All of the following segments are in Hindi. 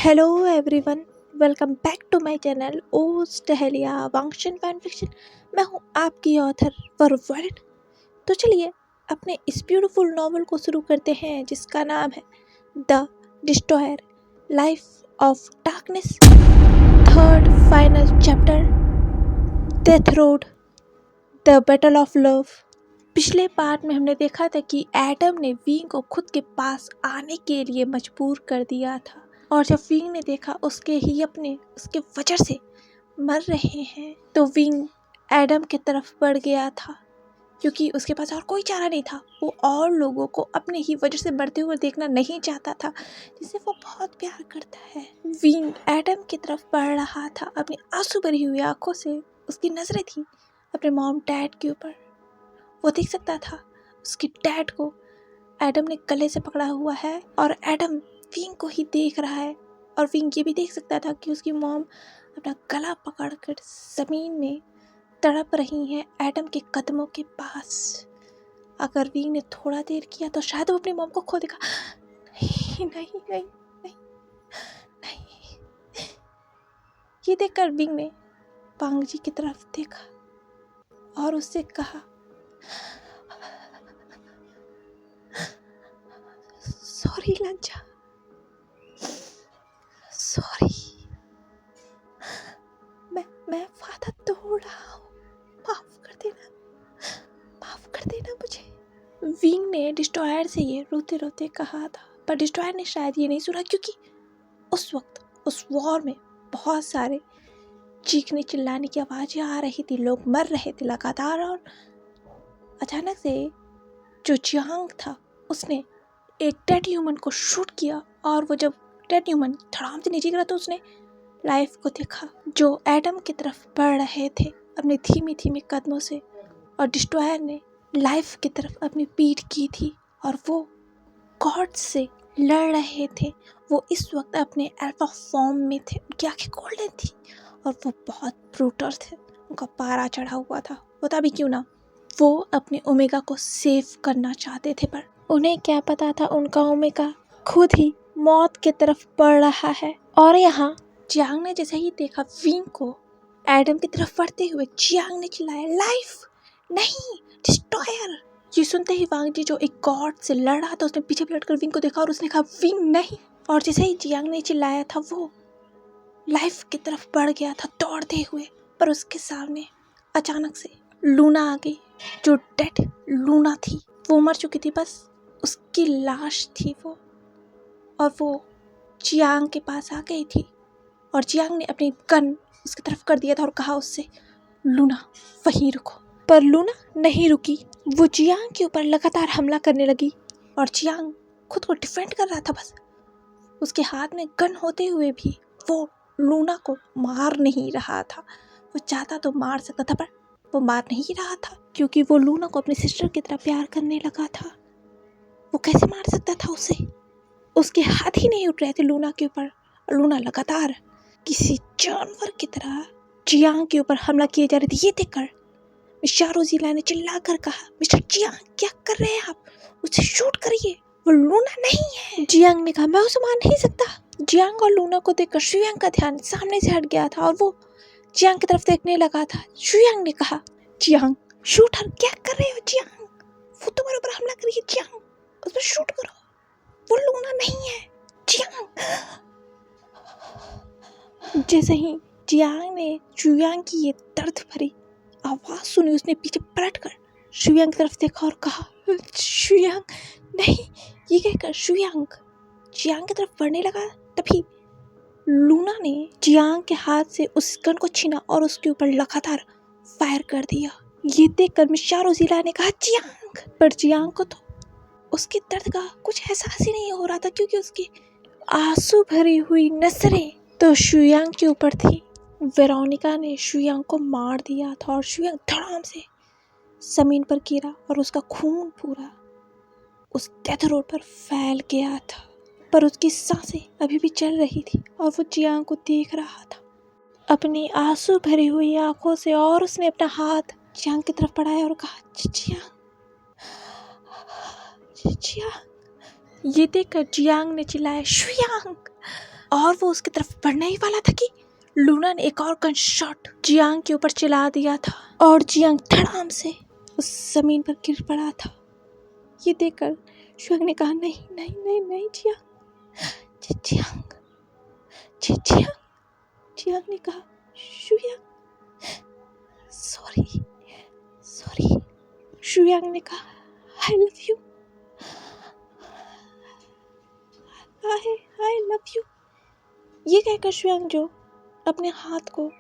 Hello everyone, welcome back to my channel ओस टहलिया वांगशन फैन फिक्शन। मैं हूँ आपकी ऑथर वर्ल्ड। तो चलिए अपने इस ब्यूटीफुल नॉवल को शुरू करते हैं जिसका नाम है the destroyer, life of darkness, third final chapter, death road, the battle of love. पिछले पार्ट में हमने देखा था कि एडम ने विंग को खुद के पास आने के लिए मजबूर कर दिया था, और जब विंग ने देखा उसके वजह से मर रहे हैं तो विंग एडम की तरफ बढ़ गया था, क्योंकि उसके पास और कोई चारा नहीं था। वो और लोगों को अपने ही वजह से मरते हुए देखना नहीं चाहता था, जिसे वो बहुत प्यार करता है। विंग एडम की तरफ बढ़ रहा था, अपनी आंसू भरी हुई आंखों से उसकी नजरें थी अपने मॉम डैड के ऊपर। वो देख सकता था उसके डैड को एडम ने गले से पकड़ा हुआ है, और एडम विंग को ही देख रहा है। और विंग ये भी देख सकता था कि उसकी मॉम अपना गला पकड़कर जमीन में तड़प रही हैं एडम के कदमों के पास। अगर विंग ने थोड़ा देर किया तो शायद वो अपनी मॉम को खो देगा। नहीं नहीं नहीं नहीं नहीं। ये देखकर विंग ने पांग जी की तरफ देखा और उससे कहा, सॉरी लंचा, सॉरी, मैं वादा तोड़ रहा हूँ, माफ कर देना मुझे। विंग ने डिस्ट्रॉयर से ये रोते रोते कहा था, पर डिस्ट्रॉयर ने शायद ये नहीं सुना, क्योंकि उस वक्त उस वॉर में बहुत सारे चीखने चिल्लाने की आवाजें आ रही थी, लोग मर रहे थे लगातार। और अचानक से जो जियांग था उसने एक डेड ह्यूमन को शूट किया, और वो जब डेड ह्यूमन धड़ाम से नीचे गिरा तो उसने लाइफ को देखा जो एडम की तरफ बढ़ रहे थे अपने धीमे धीमे कदमों से, और डिस्ट्रॉयर ने लाइफ की तरफ अपनी पीठ की थी, और वो गॉड से लड़ रहे थे। वो इस वक्त अपने अल्फा फॉर्म में थे, उनकी आंखें गोल्डन थी और वो बहुत ब्रूटल थे, उनका पारा चढ़ा हुआ था। पता भी क्यों ना, वो अपने ओमेगा को सेव करना चाहते थे, पर उन्हें क्या पता था उनका ओमेगा खुद ही मौत की तरफ बढ़ रहा है। और यहाँ जियांग ने जैसे ही देखा विंग को एडम की तरफ बढ़ते हुए, जियांग ने चिल्लाया, लाइफ नहीं, डिस्ट्रॉयर। ये सुनते ही वांग जी जो एक गॉड से लड़ रहा था उसने पीछे पलटकर विंग को देखा और उसने कहा, विंग नहीं। और जैसे ही जियांग ने चिल्लाया था वो लाइफ की तरफ बढ़ गया था दौड़ते हुए, पर उसके सामने अचानक से लूना आ गई, जो डेड लूना थी। वो मर चुकी थी, बस उसकी लाश थी वो, और वो जियांग के पास आ गई थी, और जियांग ने अपनी गन उसकी तरफ कर दिया था और कहा उससे, लूना वहीं रुको। पर लूना नहीं रुकी, वो जियांग के ऊपर लगातार हमला करने लगी, और जियांग खुद को डिफेंड कर रहा था। बस उसके हाथ में गन होते हुए भी वो लूना को मार नहीं रहा था। वो चाहता तो मार सकता था, पर वो मार नहीं रहा था, क्योंकि वो लूना को अपनी सिस्टर की तरह प्यार करने लगा था। वो कैसे मार सकता था उसे? उसके हाथ ही नहीं उठ रहे थे लूना के ऊपर। लूना लगातार किसी जानवर की तरह जियांग के ऊपर हमला किए जा रही थी। ये देखकर मिस्टर रोजीला ने चिल्लाकर कहा, मिस्टर जियांग क्या कर रहे हैं आप? उसे शूट करिए, वो लूना नहीं है। जियांग ने कहा, मैं उसे मार नहीं सकता। जियांग और लूना को देखकर शुयांग का ध्यान सामने से हट गया था और वो जियांग की तरफ देखने लगा था। शुयांग ने कहा, जियांग शूटर क्या कर रहे हो जियांग? वो तुम्हारे ऊपर हमला कर रही है जियांग, उस पर शूट करो, वो लूना नहीं है जियांग। जैसे ही जियांग ने शुयांग की ये दर्द भरी आवाज सुनी, उसने पीछे पलटकर शुयांग की तरफ देखा और कहा, शुयांग नहीं। ये कहकर शुयांग जियांग की तरफ बढ़ने लगा, तभी लूना ने जियांग के हाथ से उस गन को छीना और उसके ऊपर लगातार फायर कर दिया। ये देखकर मिस्टर रोजीला ने कहा, जियांग। पर जियांग को तो उसके दर्द का कुछ एहसास ही नहीं हो रहा था, क्योंकि उसकी आंसू भरी हुई नजरें तो शुयांग के ऊपर थी। वेरोनिका ने शुयांग को मार दिया था और शुयांग धड़ाम से जमीन पर गिरा और उसका खून पूरा उस डेथ रोड पर फैल गया था। पर उसकी सांसें अभी भी चल रही थी और वो जियांग को देख रहा था अपनी आंसू भरी हुई आंखों से, और उसने अपना हाथ जियांग की तरफ बढ़ाया और कहा, जियांग, जियांग। ये देखकर जियांग ने चिल्लाया, शुयांग, और वो उसकी तरफ बढ़ने ही वाला था कि लूना ने एक और गन शॉट जियांग के ऊपर चला दिया था और जियांग धड़ाम से उस जमीन पर गिर पड़ा था। ये देखकर शुयांग ने कहा, नहीं नहीं नहीं नहीं जियांग, जियांग, जियांग। जियांग ने कहा, शुयांग, सॉरी सॉरी। शुयांग ने कहा, आई love you, I love you. ये कहकर शुयांग जो अपने हाथ को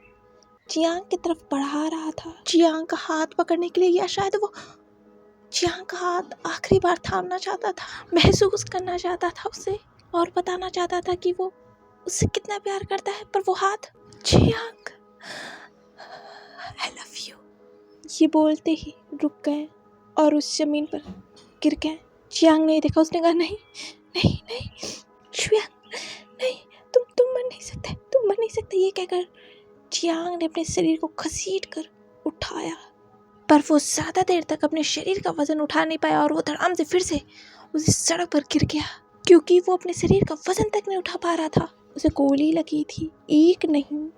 जियांग की तरफ बढ़ा रहा था, जियांग का हाथ पकड़ने के लिए, या शायद वो जियांग का हाथ आखिरी बार थामना चाहता था, महसूस करना चाहता था उसे और बताना चाहता था कि वो उससे कितना प्यार करता है। पर वो हाथ, जियांग, आई लव यू, ये बोलते ही रुक गए और उस जमीन पर गिर गए। जियांग ने देखा, उसने कहा, नहीं नहीं नहीं शुयांग, नहीं, तुम मर नहीं सकते, तुम मर नहीं सकते। ये कहकर जियांग ने अपने शरीर को घसीट कर उठाया, पर वो ज्यादा देर तक अपने शरीर का वजन उठा नहीं पाया और वो धड़ाम से फिर से उस सड़क पर गिर गया, क्योंकि वो अपने शरीर का वजन तक नहीं उठा पा रहा था। उसे गोली लगी थी, एक नहीं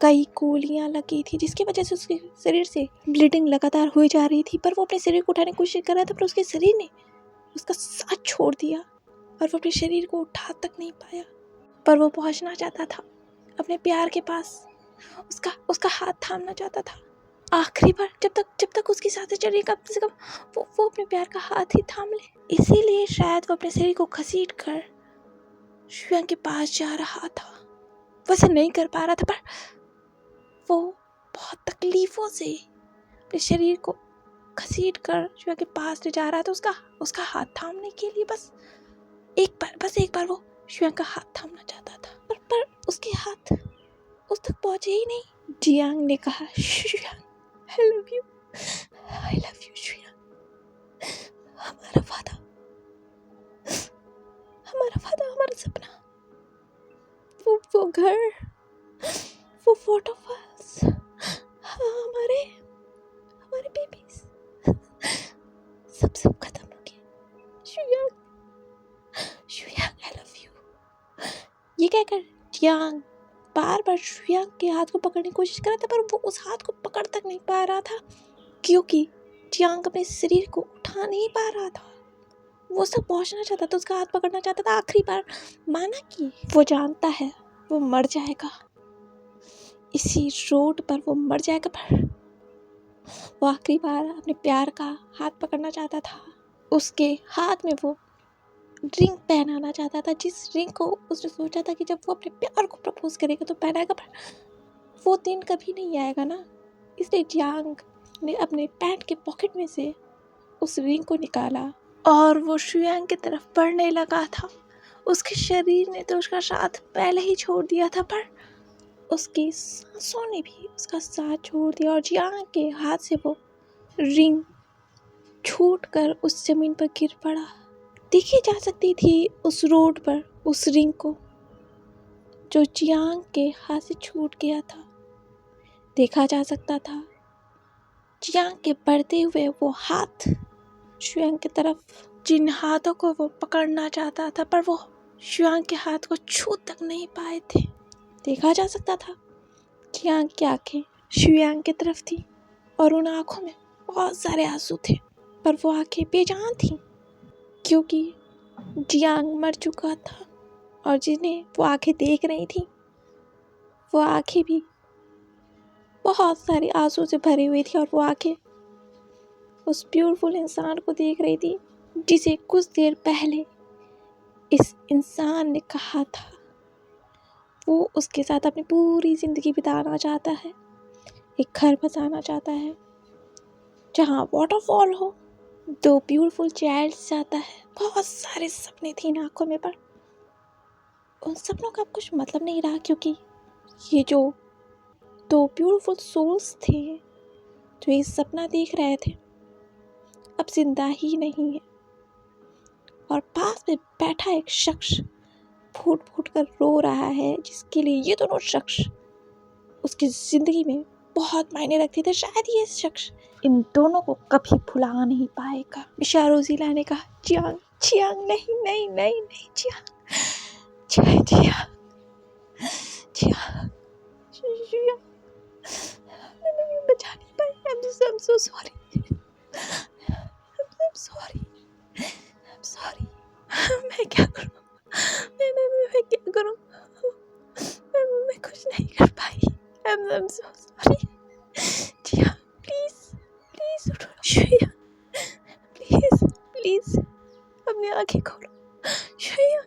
कई गोलियां लगी थी, जिसकी वजह से उसके शरीर से ब्लीडिंग लगातार हुई जा रही थी। पर वो अपने शरीर को उठाने की कोशिश कर रहा था, पर उसके शरीर ने उसका साथ छोड़ दिया और वो अपने शरीर को उठा तक नहीं पाया। पर वो पहुंचना चाहता था अपने प्यार के पास, उसका हाथ थामना चाहता था आखिरी बार, जब तक उसकी सांसें चल रही, कम से कम वो अपने प्यार का हाथ ही थाम ले। इसीलिए शायद वो अपने शरीर को घसीट कर शुयांग के पास जा रहा था। वैसे नहीं कर पा रहा था, पर वो बहुत तकलीफों से अपने शरीर को घसीट कर शुयांग के पास ले जा रहा था, उसका हाथ थामने के लिए। बस एक बार वो शुयांग का हाथ थामना चाहता था, पर उसके हाथ उस तक पहुंचे ही नहीं। जियांग ने कहा, Shuyang, I love you, I love you Shuyang, हमारा वादा, हमारा सपना, वो घर, वो वाटरफॉल्स, हमारे बेबीज, सब खत्म हो गया। शुयांग, आई लव यू। ये कहकर जियांग बार बार शुयांग के हाथ को पकड़ने की कोशिश कर रहा था, पर वो उस हाथ को पकड़ तक नहीं पा रहा था, क्योंकि जियांग अपने शरीर को उठा नहीं पा रहा था। वो सब पहुंचना चाहता था, उसका हाथ पकड़ना चाहता था आखिरी बार। माना कि वो जानता है वो मर जाएगा, इसी रोड पर वो मर जाएगा, पर वो आखिरी बार अपने प्यार का हाथ पकड़ना चाहता था। उसके हाथ में वो रिंग पहनाना चाहता था, जिस रिंग को उसने सोचा था कि जब वो अपने प्यार को प्रपोज करेगा तो पहनाएगा, पर वो दिन कभी नहीं आएगा ना। इसलिए जियांग ने अपने पैंट के पॉकेट में से उस रिंग को निकाला और वो शुयांग की तरफ बढ़ने लगा था। उसके शरीर ने तो उसका साथ पहले ही छोड़ दिया था, पर उसकी सांसों ने भी उसका साथ छोड़ दिया और जियांग के हाथ से वो रिंग छूट कर उस जमीन पर गिर पड़ा। देखी जा सकती थी उस रोड पर उस रिंग को जो जियांग के हाथ से छूट गया था। देखा जा सकता था जियांग के बढ़ते हुए वो हाथ शुयांग की तरफ, जिन हाथों को वो पकड़ना चाहता था, पर वो शुयांग के हाथ को छू तक नहीं पाए थे। देखा जा सकता था जियांग की आंखें शुयांग की तरफ थी और उन आंखों में बहुत सारे आंसू थे, पर वो आंखें बेजान थीं, क्योंकि जियांग मर चुका था और जिन्हें वो आंखें देख रही थी वो आंखें भी बहुत सारे आंसू से भरी हुई थी, और वो आंखें उस ब्यूटीफुल इंसान को देख रही थी जिसे कुछ देर पहले इस इंसान ने कहा था वो उसके साथ अपनी पूरी जिंदगी बिताना चाहता है, एक घर बसाना चाहता है जहाँ वाटरफॉल हो, 2 ब्यूटीफुल चाइल्ड चाहता है। बहुत सारे सपने थे इन आंखों में, पर उन सपनों का अब कुछ मतलब नहीं रहा, क्योंकि ये जो 2 ब्यूटीफुल सोल्स थे जो ये सपना देख रहे थे अब जिंदा ही नहीं है। और पास में बैठा एक शख्स फूट फूट कर रो रहा है, जिसके लिए ये दोनों शख्स उसकी जिंदगी में बहुत मायने रखते थे। शायद ये शख्स इन दोनों को कभी भुला नहीं पाएगा। मिशारोजीला ने कहा, जियांग, जियांग, नहीं नहीं नहीं नहीं जियांग, जियांग, जिया, जिया, मैंने भी बचा नहीं पाई। I'm so sorry. I'm sorry. I'm sorry. मैं क्या करूँ? मैं क्या करूँ? मैं कुछ नहीं कर पाई। I'm so sorry. Jiya, please उठो। जिया, प्लीज अपनी आंखें खोलो। जिया।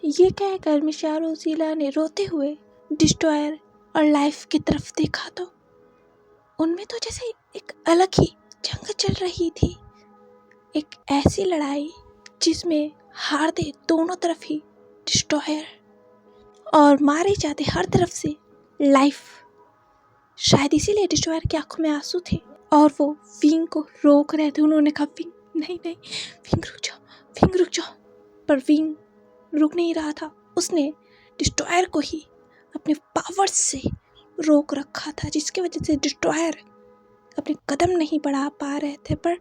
ये कहकर मिशा रोजीला ने रोते हुए डिस्ट्रॉयर और लाइफ की तरफ देखा तो उनमें तो जैसे एक अलग ही जंग चल रही थी। एक ऐसी लड़ाई जिसमें हारते दोनों तरफ ही डिस्ट्रॉयर और मारे जाते हर तरफ से लाइफ। शायद इसीलिए डिस्ट्रॉयर की आंखों में आंसू थे और वो विंग को रोक रहे थे। उन्होंने कहा विंग नहीं, विंग रुक जाओ। पर विंग रुक नहीं रहा था। उसने डिस्ट्रॉयर को ही अपने पावर से रोक रखा था, जिसकी वजह से डिस्ट्रॉयर अपने कदम नहीं बढ़ा पा रहे थे। पर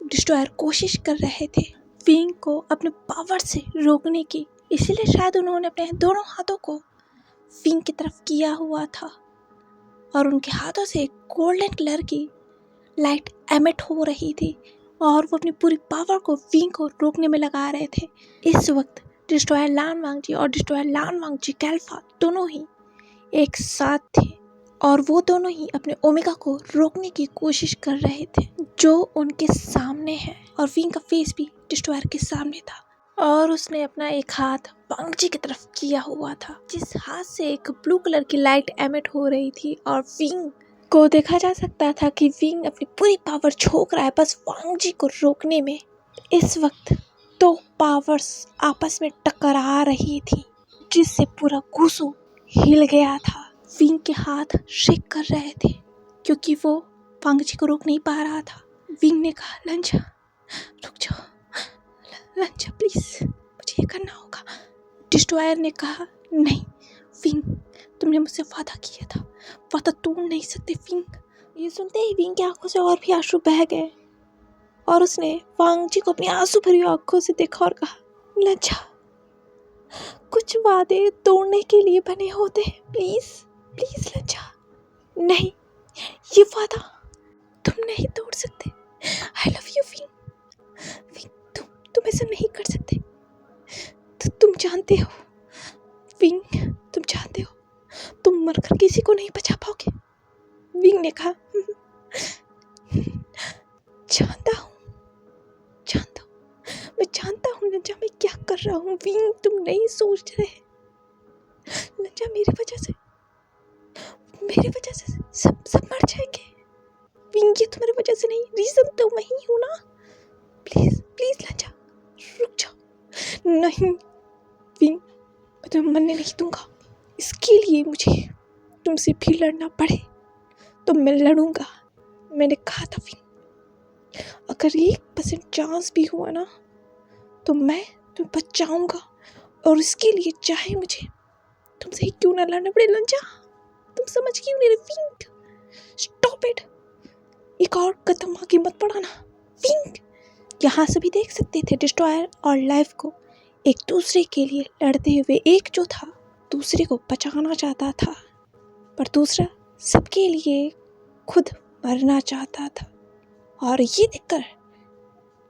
डिस्ट्रॉयर कोशिश कर रहे थे विंग को अपने पावर से रोकने की। इसीलिए शायद उन्होंने अपने दोनों हाथों को विंग की तरफ किया हुआ था और उनके हाथों से गोल्डन कलर की लाइट एमिट हो रही थी और वो अपनी पूरी पावर को विंग को रोकने में लगा रहे थे। इस वक्त डिस्ट्रॉयर लान वांगजी और डिस्ट्रॉयर लान वांगजी कैल्फा दोनों ही एक साथ थे और वो दोनों ही अपने ओमेगा को रोकने की कोशिश कर रहे थे जो उनके सामने है। और विंग का फेस भी डिस्ट्रॉयर के सामने था और उसने अपना एक हाथ वांगजी की तरफ किया हुआ था, जिस हाथ से एक ब्लू कलर की लाइट एमिट हो रही थी और विंग को देखा जा सकता था कि विंग अपनी पूरी पावर झोंक रहा है बस वांगजी को रोकने में। इस वक्त दो पावर्स आपस में टकरा रही थी जिससे पूरा गुसु हिल गया था। विंग के हाथ शेक कर रहे थे क्योंकि वो वांगजी को रोक नहीं पा रहा था। विंग ने कहा लंजा रुक जाओ, लंजा प्लीज मुझे ये करना होगा। डिस्ट्रॉयर ने कहा नहीं विंग, तुमने मुझसे वादा किया था, वादा तोड़ नहीं सकते विंग। ये सुनते ही विंग की आंखों से और भी आंसू बह गए और उसने वांगजी को अपनी आंसू भरी आंखों से देखा और कहा लंजा, कुछ वादे तोड़ने के लिए बने होते हैं, प्लीज लंजा, नहीं ये वादा तुम नहीं तोड़ सकते। आई लव यू विंग, तुम ऐसा नहीं कर सकते। तुम जानते हो विंग, तुम जानते हो तुम मरकर किसी को नहीं बचा पाओगे। विंग ने कहा जानता हूँ लंजा, मैं क्या कर रहा हूँ। विंग तुम नहीं सोच रहे लंजा, मेरी वजह से सब मर जाएंगे। विंग ये तुम्हारी वजह से नहीं, रीजन तो मैं ही हूँ ना। प्लीज लंजा रुक जाओ। नहीं विंग, मैं तुम्हें मरने नहीं दूंगा। इसके लिए मुझे तुमसे भी लड़ना पड़े तो मैं लड़ूंगा। मैंने कहा था विंग, अगर 1% चांस भी हुआ ना तो मैं तुम्हें बचाऊंगा और इसके लिए चाहे मुझे तुमसे ही क्यों ना लड़ना पड़े। लंजा तुम समझ क्यों नहीं रहे। विंग स्टॉप इट, एक और कदम आगे मत बढ़ाना विंग। यहाँ से भी देख सकते थे डिस्ट्रॉयर और लाइफ को एक दूसरे के लिए लड़ते हुए। एक जो था दूसरे को बचाना चाहता था पर दूसरा सबके लिए खुद मरना चाहता था। और ये देखकर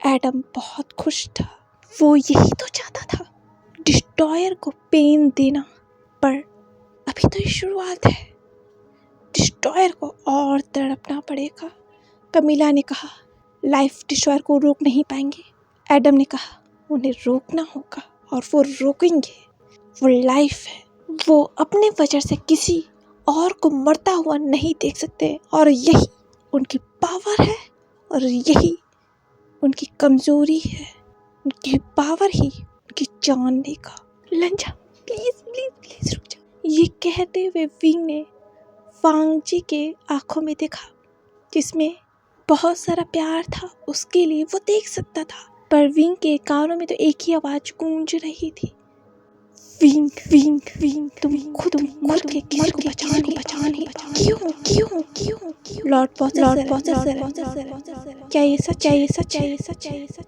एडम बहुत खुश था। वो यही तो चाहता था, डिस्ट्रॉयर को पेन देना। पर अभी तो ये शुरुआत है, डिस्ट्रॉयर को और तड़पना पड़ेगा। कमीला ने कहा लाइफ डिस्ट्रॉयर को रोक नहीं पाएंगे। एडम ने कहा उन्हें रोकना होगा और वो रोकेंगे। वो लाइफ है, वो अपने वजह से किसी और को मरता हुआ नहीं देख सकते और यही उनकी पावर है और यही उनकी कमजोरी है। उनकी पावर ही उनकी जान देगा। लंजा प्लीज रुक जाओ। ये कहते हुए विंग ने वांगजी के आंखों में देखा जिसमें बहुत सारा प्यार था उसके लिए। वो देख सकता था पर विंग के कानों में तो एक ही आवाज गूंज रही थी, विंग तुम खुद के किसी को बचा नहीं। क्यों? लॉर्ड प्रोसेसर क्या ये सच है?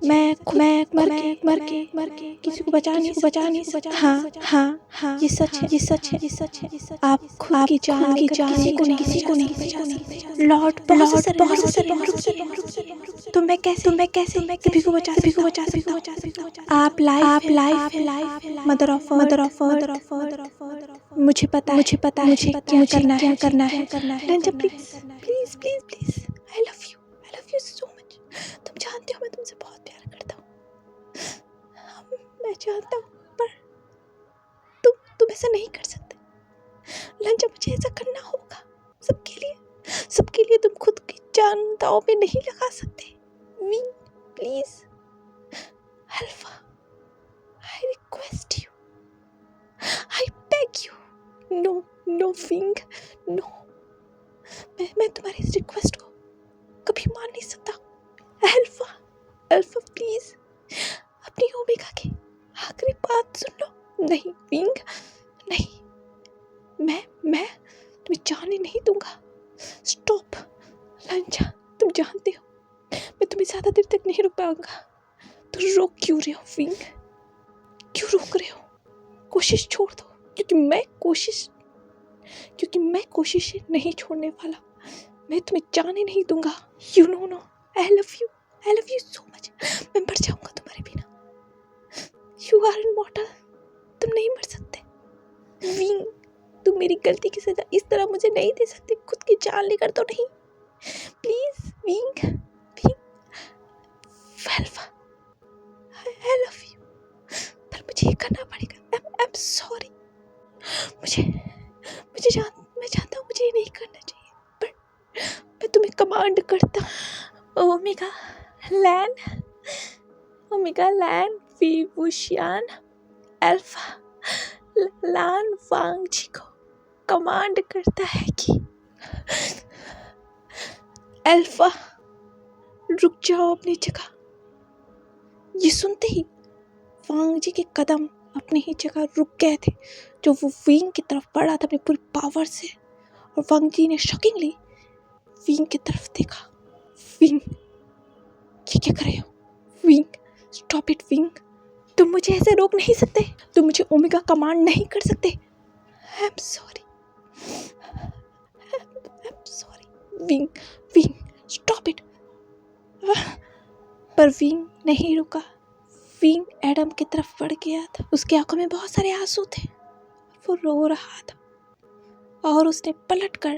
मैं खुद मर के किसी को बचा नहीं सकता। हाँ, ये सच है। आप खुद की जान किसी को नहीं बचा सकते। लॉर्ड बहुत तो मैं कैसे सभी को बचा सकता हूँ? आप लाइफ है, मदर ऑफ अर्थ। मुझे पता है मुझे क्या करना है। रंजा please I love you so much. तुम जानते हो मैं तुमसे बहुत प्यार करता हूँ। मैं जानता हूँ पर तुम ऐसा नहीं कर सकते। रंजा मुझे ऐसा करना होगा सबके लिए तुम खुद की जान दांव पे नहीं लगा सकते। Wing please, alpha I request you, I beg you, no Wing no. मैं तुम्हारी इस रिक्वेस्ट को कभी मान नहीं सकता। अल्फा प्लीज अपनी ओमेगा की आखिरी बात सुन लो। नहीं विंग नहीं, मैं तुम्हें जाने नहीं दूंगा। स्टॉप रंजा, तुम जानते हो मैं तुम्हें ज्यादा देर तक नहीं रुक पाऊंगा। तुम रोक क्यों रहे हो विंग? क्यों रोक रहे हो? कोशिश छोड़ दो, क्योंकि मैं कोशिश नहीं छोड़ने वाला। मैं तुम्हें जाने नहीं दूंगा। You know I love you so much. मैं मर जाऊंगा तुम्हारे बिना। यू आर इमॉर्टल, तुम नहीं मर सकते। विंग तुम मेरी गलती की सजा इस तरह मुझे नहीं दे सकते। खुद की जान लेकर तो नहीं। Please wing alpha I love you, पर मुझे ये करना पड़ेगा। I am sorry. मैं जानता हूँ मुझे ये नहीं करना चाहिए, पर मैं तुम्हें कमांड करता हूँ। ओमेगा लैन वीवुशियान अल्फा लान वांग जी को कमांड करता है कि अल्फा रुक जाओ अपनी जगह। ये सुनते ही वांग जी के कदम अपनी ही जगह रुक गए थे, जो वो विंग की तरफ बढ़ा था अपनी पूरी पावर से। और वांग जी ने शॉकिंगली विंग की तरफ देखा। विंग ये क्या कर रहे हो? विंग स्टॉप इट विंग, तुम मुझे ऐसे रोक नहीं सकते। तुम मुझे ओमेगा कमांड नहीं कर सकते। I am sorry wing stop it. पर विंग नहीं रुका। विंग एडम की तरफ बढ़ गया था। उसकी आंखों में बहुत सारे आंसू थे। वो रो रहा था और उसने पलटकर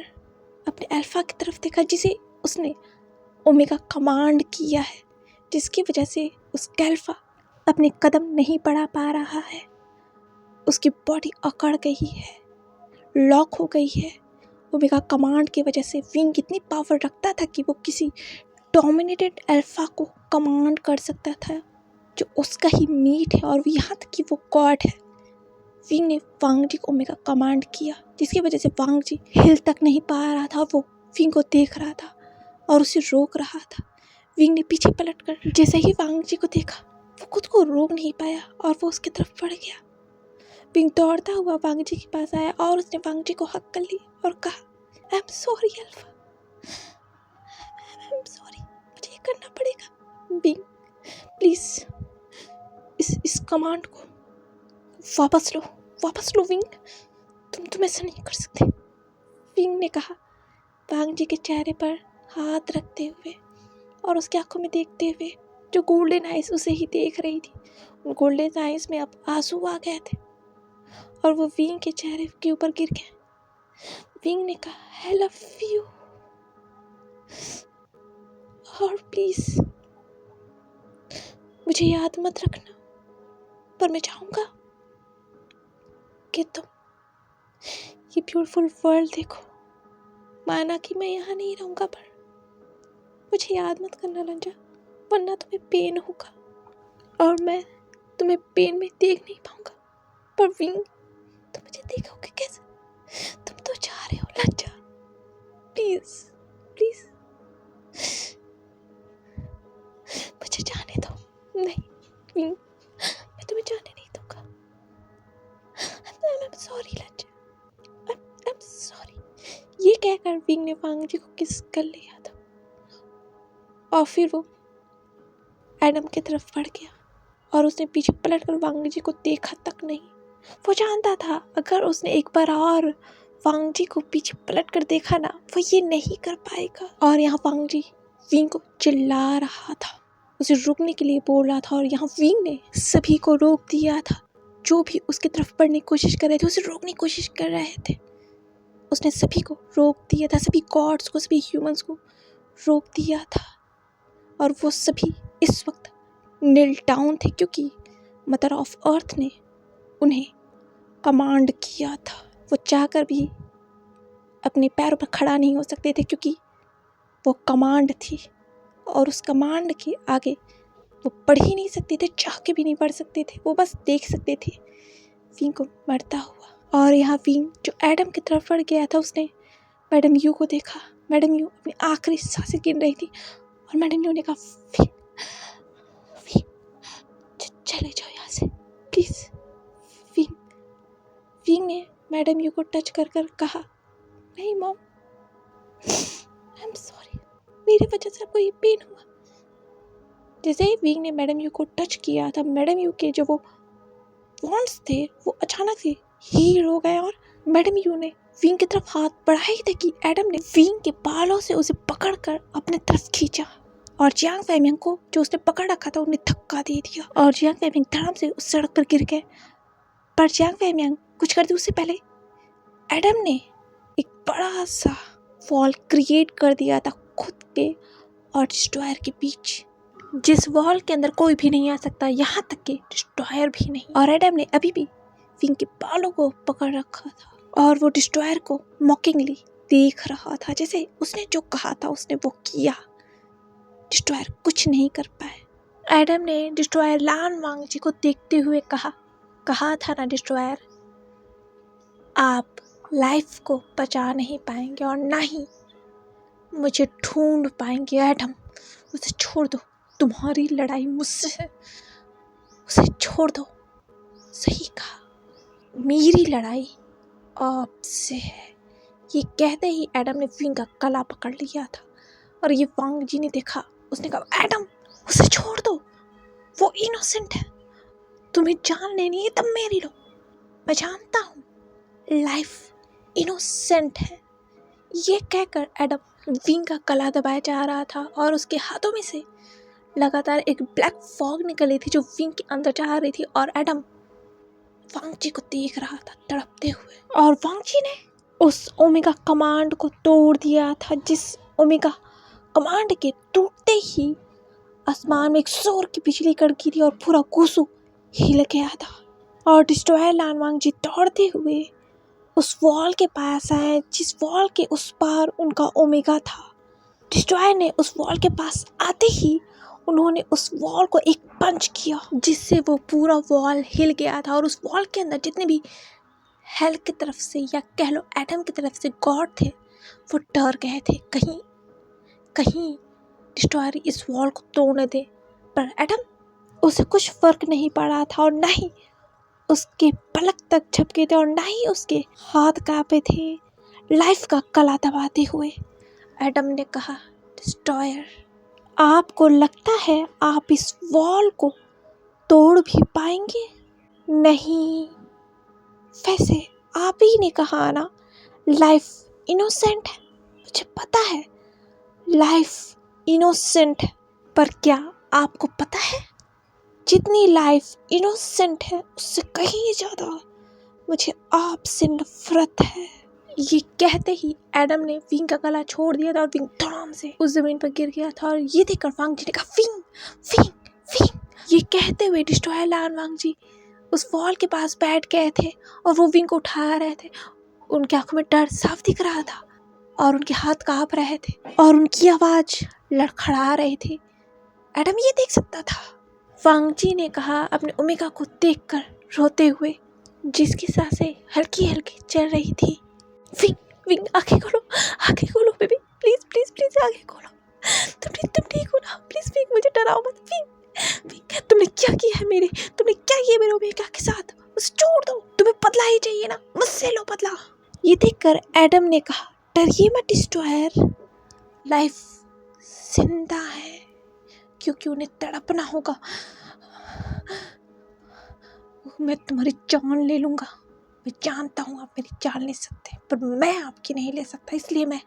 अपने अल्फा की तरफ देखा, जिसे उसने ओमेगा कमांड किया है, जिसकी वजह से उसका अल्फा अपने कदम नहीं बढ़ा पा रहा है। उसकी बॉडी अकड़ गई है, लॉक हो गई है। ओमेगा कमांड की वजह से विंग इतनी पावर रखता था कि वो किसी डोमिनेटेड अल्फा को कमांड कर सकता था, जो उसका ही मीट है, और यहाँ तक कि वो गॉड है। विंग ने वांग जी को ओमेगा कमांड किया, जिसकी वजह से वांग जी हिल तक नहीं पा रहा था। वो विंग को देख रहा था और उसे रोक रहा था। विंग ने पीछे पलटकर जैसे ही वांग जी को देखा, वो खुद को रोक नहीं पाया और वो उसकी तरफ बढ़ गया। विंग दौड़ता हुआ वांग जी के पास आया और उसने वांग जी को हक कर ली और कहा, I am sorry alpha, I am sorry, मुझे ये करना पड़ेगा। विंग प्लीज इस कमांड को वापस लो विंग, तुम ऐसा नहीं कर सकते। विंग ने कहा, वांग जी के चेहरे पर हाथ रखते हुए और उसकी आंखों में देखते हुए, जो गोल्डन आइज उसे ही देख रही थी। उन गोल्डन आइज में अब आंसू आ गए थे और वो विंग के चेहरे के ऊपर गिर गए। विंग ने कहा, आई लव यू, और प्लीज मुझे याद मत रखना, पर मैं चाहूंगा कि तुम ये ब्यूटीफुल वर्ल्ड देखो। माना कि मैं यहाँ नहीं रहूंगा, पर मुझे याद मत करना रंजा, वरना तुम्हें पेन होगा और मैं तुम्हें पेन में देख नहीं पाऊंगा। पर विंग तुम मुझे देखोगे कैसे? तुम तो जा रहे हो रंजा, प्लीज मुझे जाने दो। नहीं विंग, मैं तुम्हें जाने नहीं दूंगा। I'm sorry रंजा, I'm sorry। ये कहकर विंग ने वांग जी को किस कर लिया था और फिर वो एडम की तरफ बढ़ गया और उसने पीछे पलटकर वांग जी को देखा तक नहीं। वो जानता था अगर उसने एक बार और वांग जी को पीछे पलटकर देखा ना, वो ये नहीं कर पाएगा। और यहाँ वांग जी विंग को चिल्ला रहा था, उसे रुकने के लिए बोल रहा था, और यहाँ विंग ने सभी को रोक दिया था। जो भी उसकी तरफ बढ़ने की कोशिश कर रहे थे, उसे रोकने की कोशिश कर रहे थे। उसने सभी को रोक दिया था, सभी गॉड्स को, सभी ह्यूमंस को रोक दिया था। और वो सभी इस वक्त नील डाउन थे, क्योंकि मदर ऑफ अर्थ ने उन्हें कमांड किया था। वो चाहकर भी अपने पैरों पर खड़ा नहीं हो सकते थे, क्योंकि वो कमांड थी, और उस कमांड के आगे वो पढ़ ही नहीं सकते थे, चाह के भी नहीं पढ़ सकते थे। वो बस देख सकते थे विंग को मरता हुआ। और यहाँ विंग जो एडम की तरफ बढ़ गया था, उसने मैडम यू को देखा। मैडम यू अपनी आखिरी सांसें गिन रही थी, और मैडम यू ने कहा चले जाओ यहाँ से प्लीज। विंग ने मैडम यू को टच कर कर कहा, नहीं मॉम, आई एम सॉरी, मेरी वजह से आपको ये पेन हुआ। जैसे ही विंग ने मैडम यू को टच किया था, मैडम यू के जो वो वॉन्ट्स थे वो अचानक से हील हो गए, और मैडम यू ने विंग की तरफ हाथ बढ़ाया ही था कि एडम ने विंग के बालों से उसे पकड़कर अपने तरफ खींचा, और जियांग फैमिंग को जो उसने पकड़ रखा था उन्हें धक्का दे दिया, और जियांग फैमिंग धड़ाम से उस सड़क पर गिर गए। पर जियांग फैमिंग कुछ कर दे उससे पहले एडम ने एक बड़ा सा वॉल क्रिएट कर दिया था खुद के और डिस्ट्रॉयर के बीच, जिस वॉल के अंदर कोई भी नहीं आ सकता, यहाँ तक कि डिस्ट्रॉयर भी नहीं। और एडम ने अभी भी विंग के बालों को पकड़ रखा था, और वो डिस्ट्रॉयर को मॉकिंगली देख रहा था। जैसे उसने जो कहा था उसने वो किया, डिस्ट्रॉयर कुछ नहीं कर पाए। एडम ने डिस्ट्रॉयर लान वांग जी को देखते हुए कहा था ना, डिस्ट्रॉयर आप लाइफ को बचा नहीं पाएंगे और ना ही मुझे ढूंढ पाएंगे। एडम, उसे छोड़ दो, तुम्हारी लड़ाई मुझसे है, उसे छोड़ दो। सही कहा, मेरी लड़ाई आपसे है। ये कहते ही एडम ने विंग का गला पकड़ लिया था, और ये वांग जी ने देखा। उसने कहा, एडम उसे छोड़ दो, वो इनोसेंट है, तुम्हें जान लेनी है तब मेरी लो। मैं जानता हूँ लाइफ इनोसेंट है। ये कहकर एडम विंग का गला दबाया जा रहा था, और उसके हाथों में से लगातार एक ब्लैक फॉग निकली थी जो विंग के अंदर जा रही थी, और एडम वांग जी को देख रहा था तड़पते हुए। और वांग जी ने उस ओमेगा कमांड को तोड़ दिया था, जिस ओमेगा कमांड के टूटते ही आसमान में एक जोर की बिजली कड़की थी, और पूरा गुसु हिल गया था। और डिस्ट्रॉयर लान वांग जी दौड़ते हुए उस वॉल के पास आए, जिस वॉल के उस पार उनका ओमेगा था। डिस्ट्रॉयर ने उस वॉल के पास आते ही उन्होंने उस वॉल को एक पंच किया, जिससे वो पूरा वॉल हिल गया था, और उस वॉल के अंदर जितने भी हेल की तरफ से या कह लो एडम की तरफ से गॉड थे, वो डर गए थे कहीं डिस्ट्रॉयर इस वॉल को तोड़ने दे। पर एडम, उसे कुछ फर्क नहीं पड़ा था, और ना ही उसके पलक तक झपके थे, और ना ही उसके हाथ कांपे थे लाइफ का गला दबाते हुए। एडम ने कहा, डिस्ट्रॉयर, आपको लगता है आप इस वॉल को तोड़ भी पाएंगे? नहीं, वैसे आप ही ने कहा ना लाइफ इनोसेंट है। मुझे पता है लाइफ इनोसेंट है, पर क्या आपको पता है जितनी लाइफ इनोसेंट है उससे कहीं ज़्यादा मुझे आपसे नफरत है। ये कहते ही एडम ने विंग का गला छोड़ दिया था, और विंग धड़ाम से उस जमीन पर गिर गया था। और ये देखकर वांग जी ने कहा, विंग विंग विंग। ये कहते हुए डिस्ट्रॉयर लान वांग जी उस वॉल के पास बैठ गए थे, और वो विंग को उठा रहे थे। उनकी आंखों में डर साफ दिख रहा था, और उनके हाथ कांप रहे थे, और उनकी आवाज लड़खड़ा रही थी। एडम ये देख सकता था। वांग जी ने कहा अपने ओमेगा को देखकर रोते हुए, जिसकी सांसें हल्की हल्की चल रही थी, विंग विंग आंखें खोलो बेबी, प्लीज प्लीज प्लीज आंखें खोलो। तुम ठीक हो ना? प्लीज विंग, मुझे डराओ मत। विंग विंग, तुमने क्या किया मेरे ओमेगा के साथ? उसे छोड़ दो, तुम्हें बदला ही चाहिए ना, मुझसे लो बदला। ये देखकर एडम ने कहा, डरिए मत डिस्ट्रॉयर, लाइफ जिंदा है। क्योंकि उन्हें तड़पना होगा। मैं तुम्हारी जान ले लूँगा। मैं जानता हूँ आप मेरी जान ले सकते हैं, पर मैं आपकी नहीं ले सकता, इसलिए मैं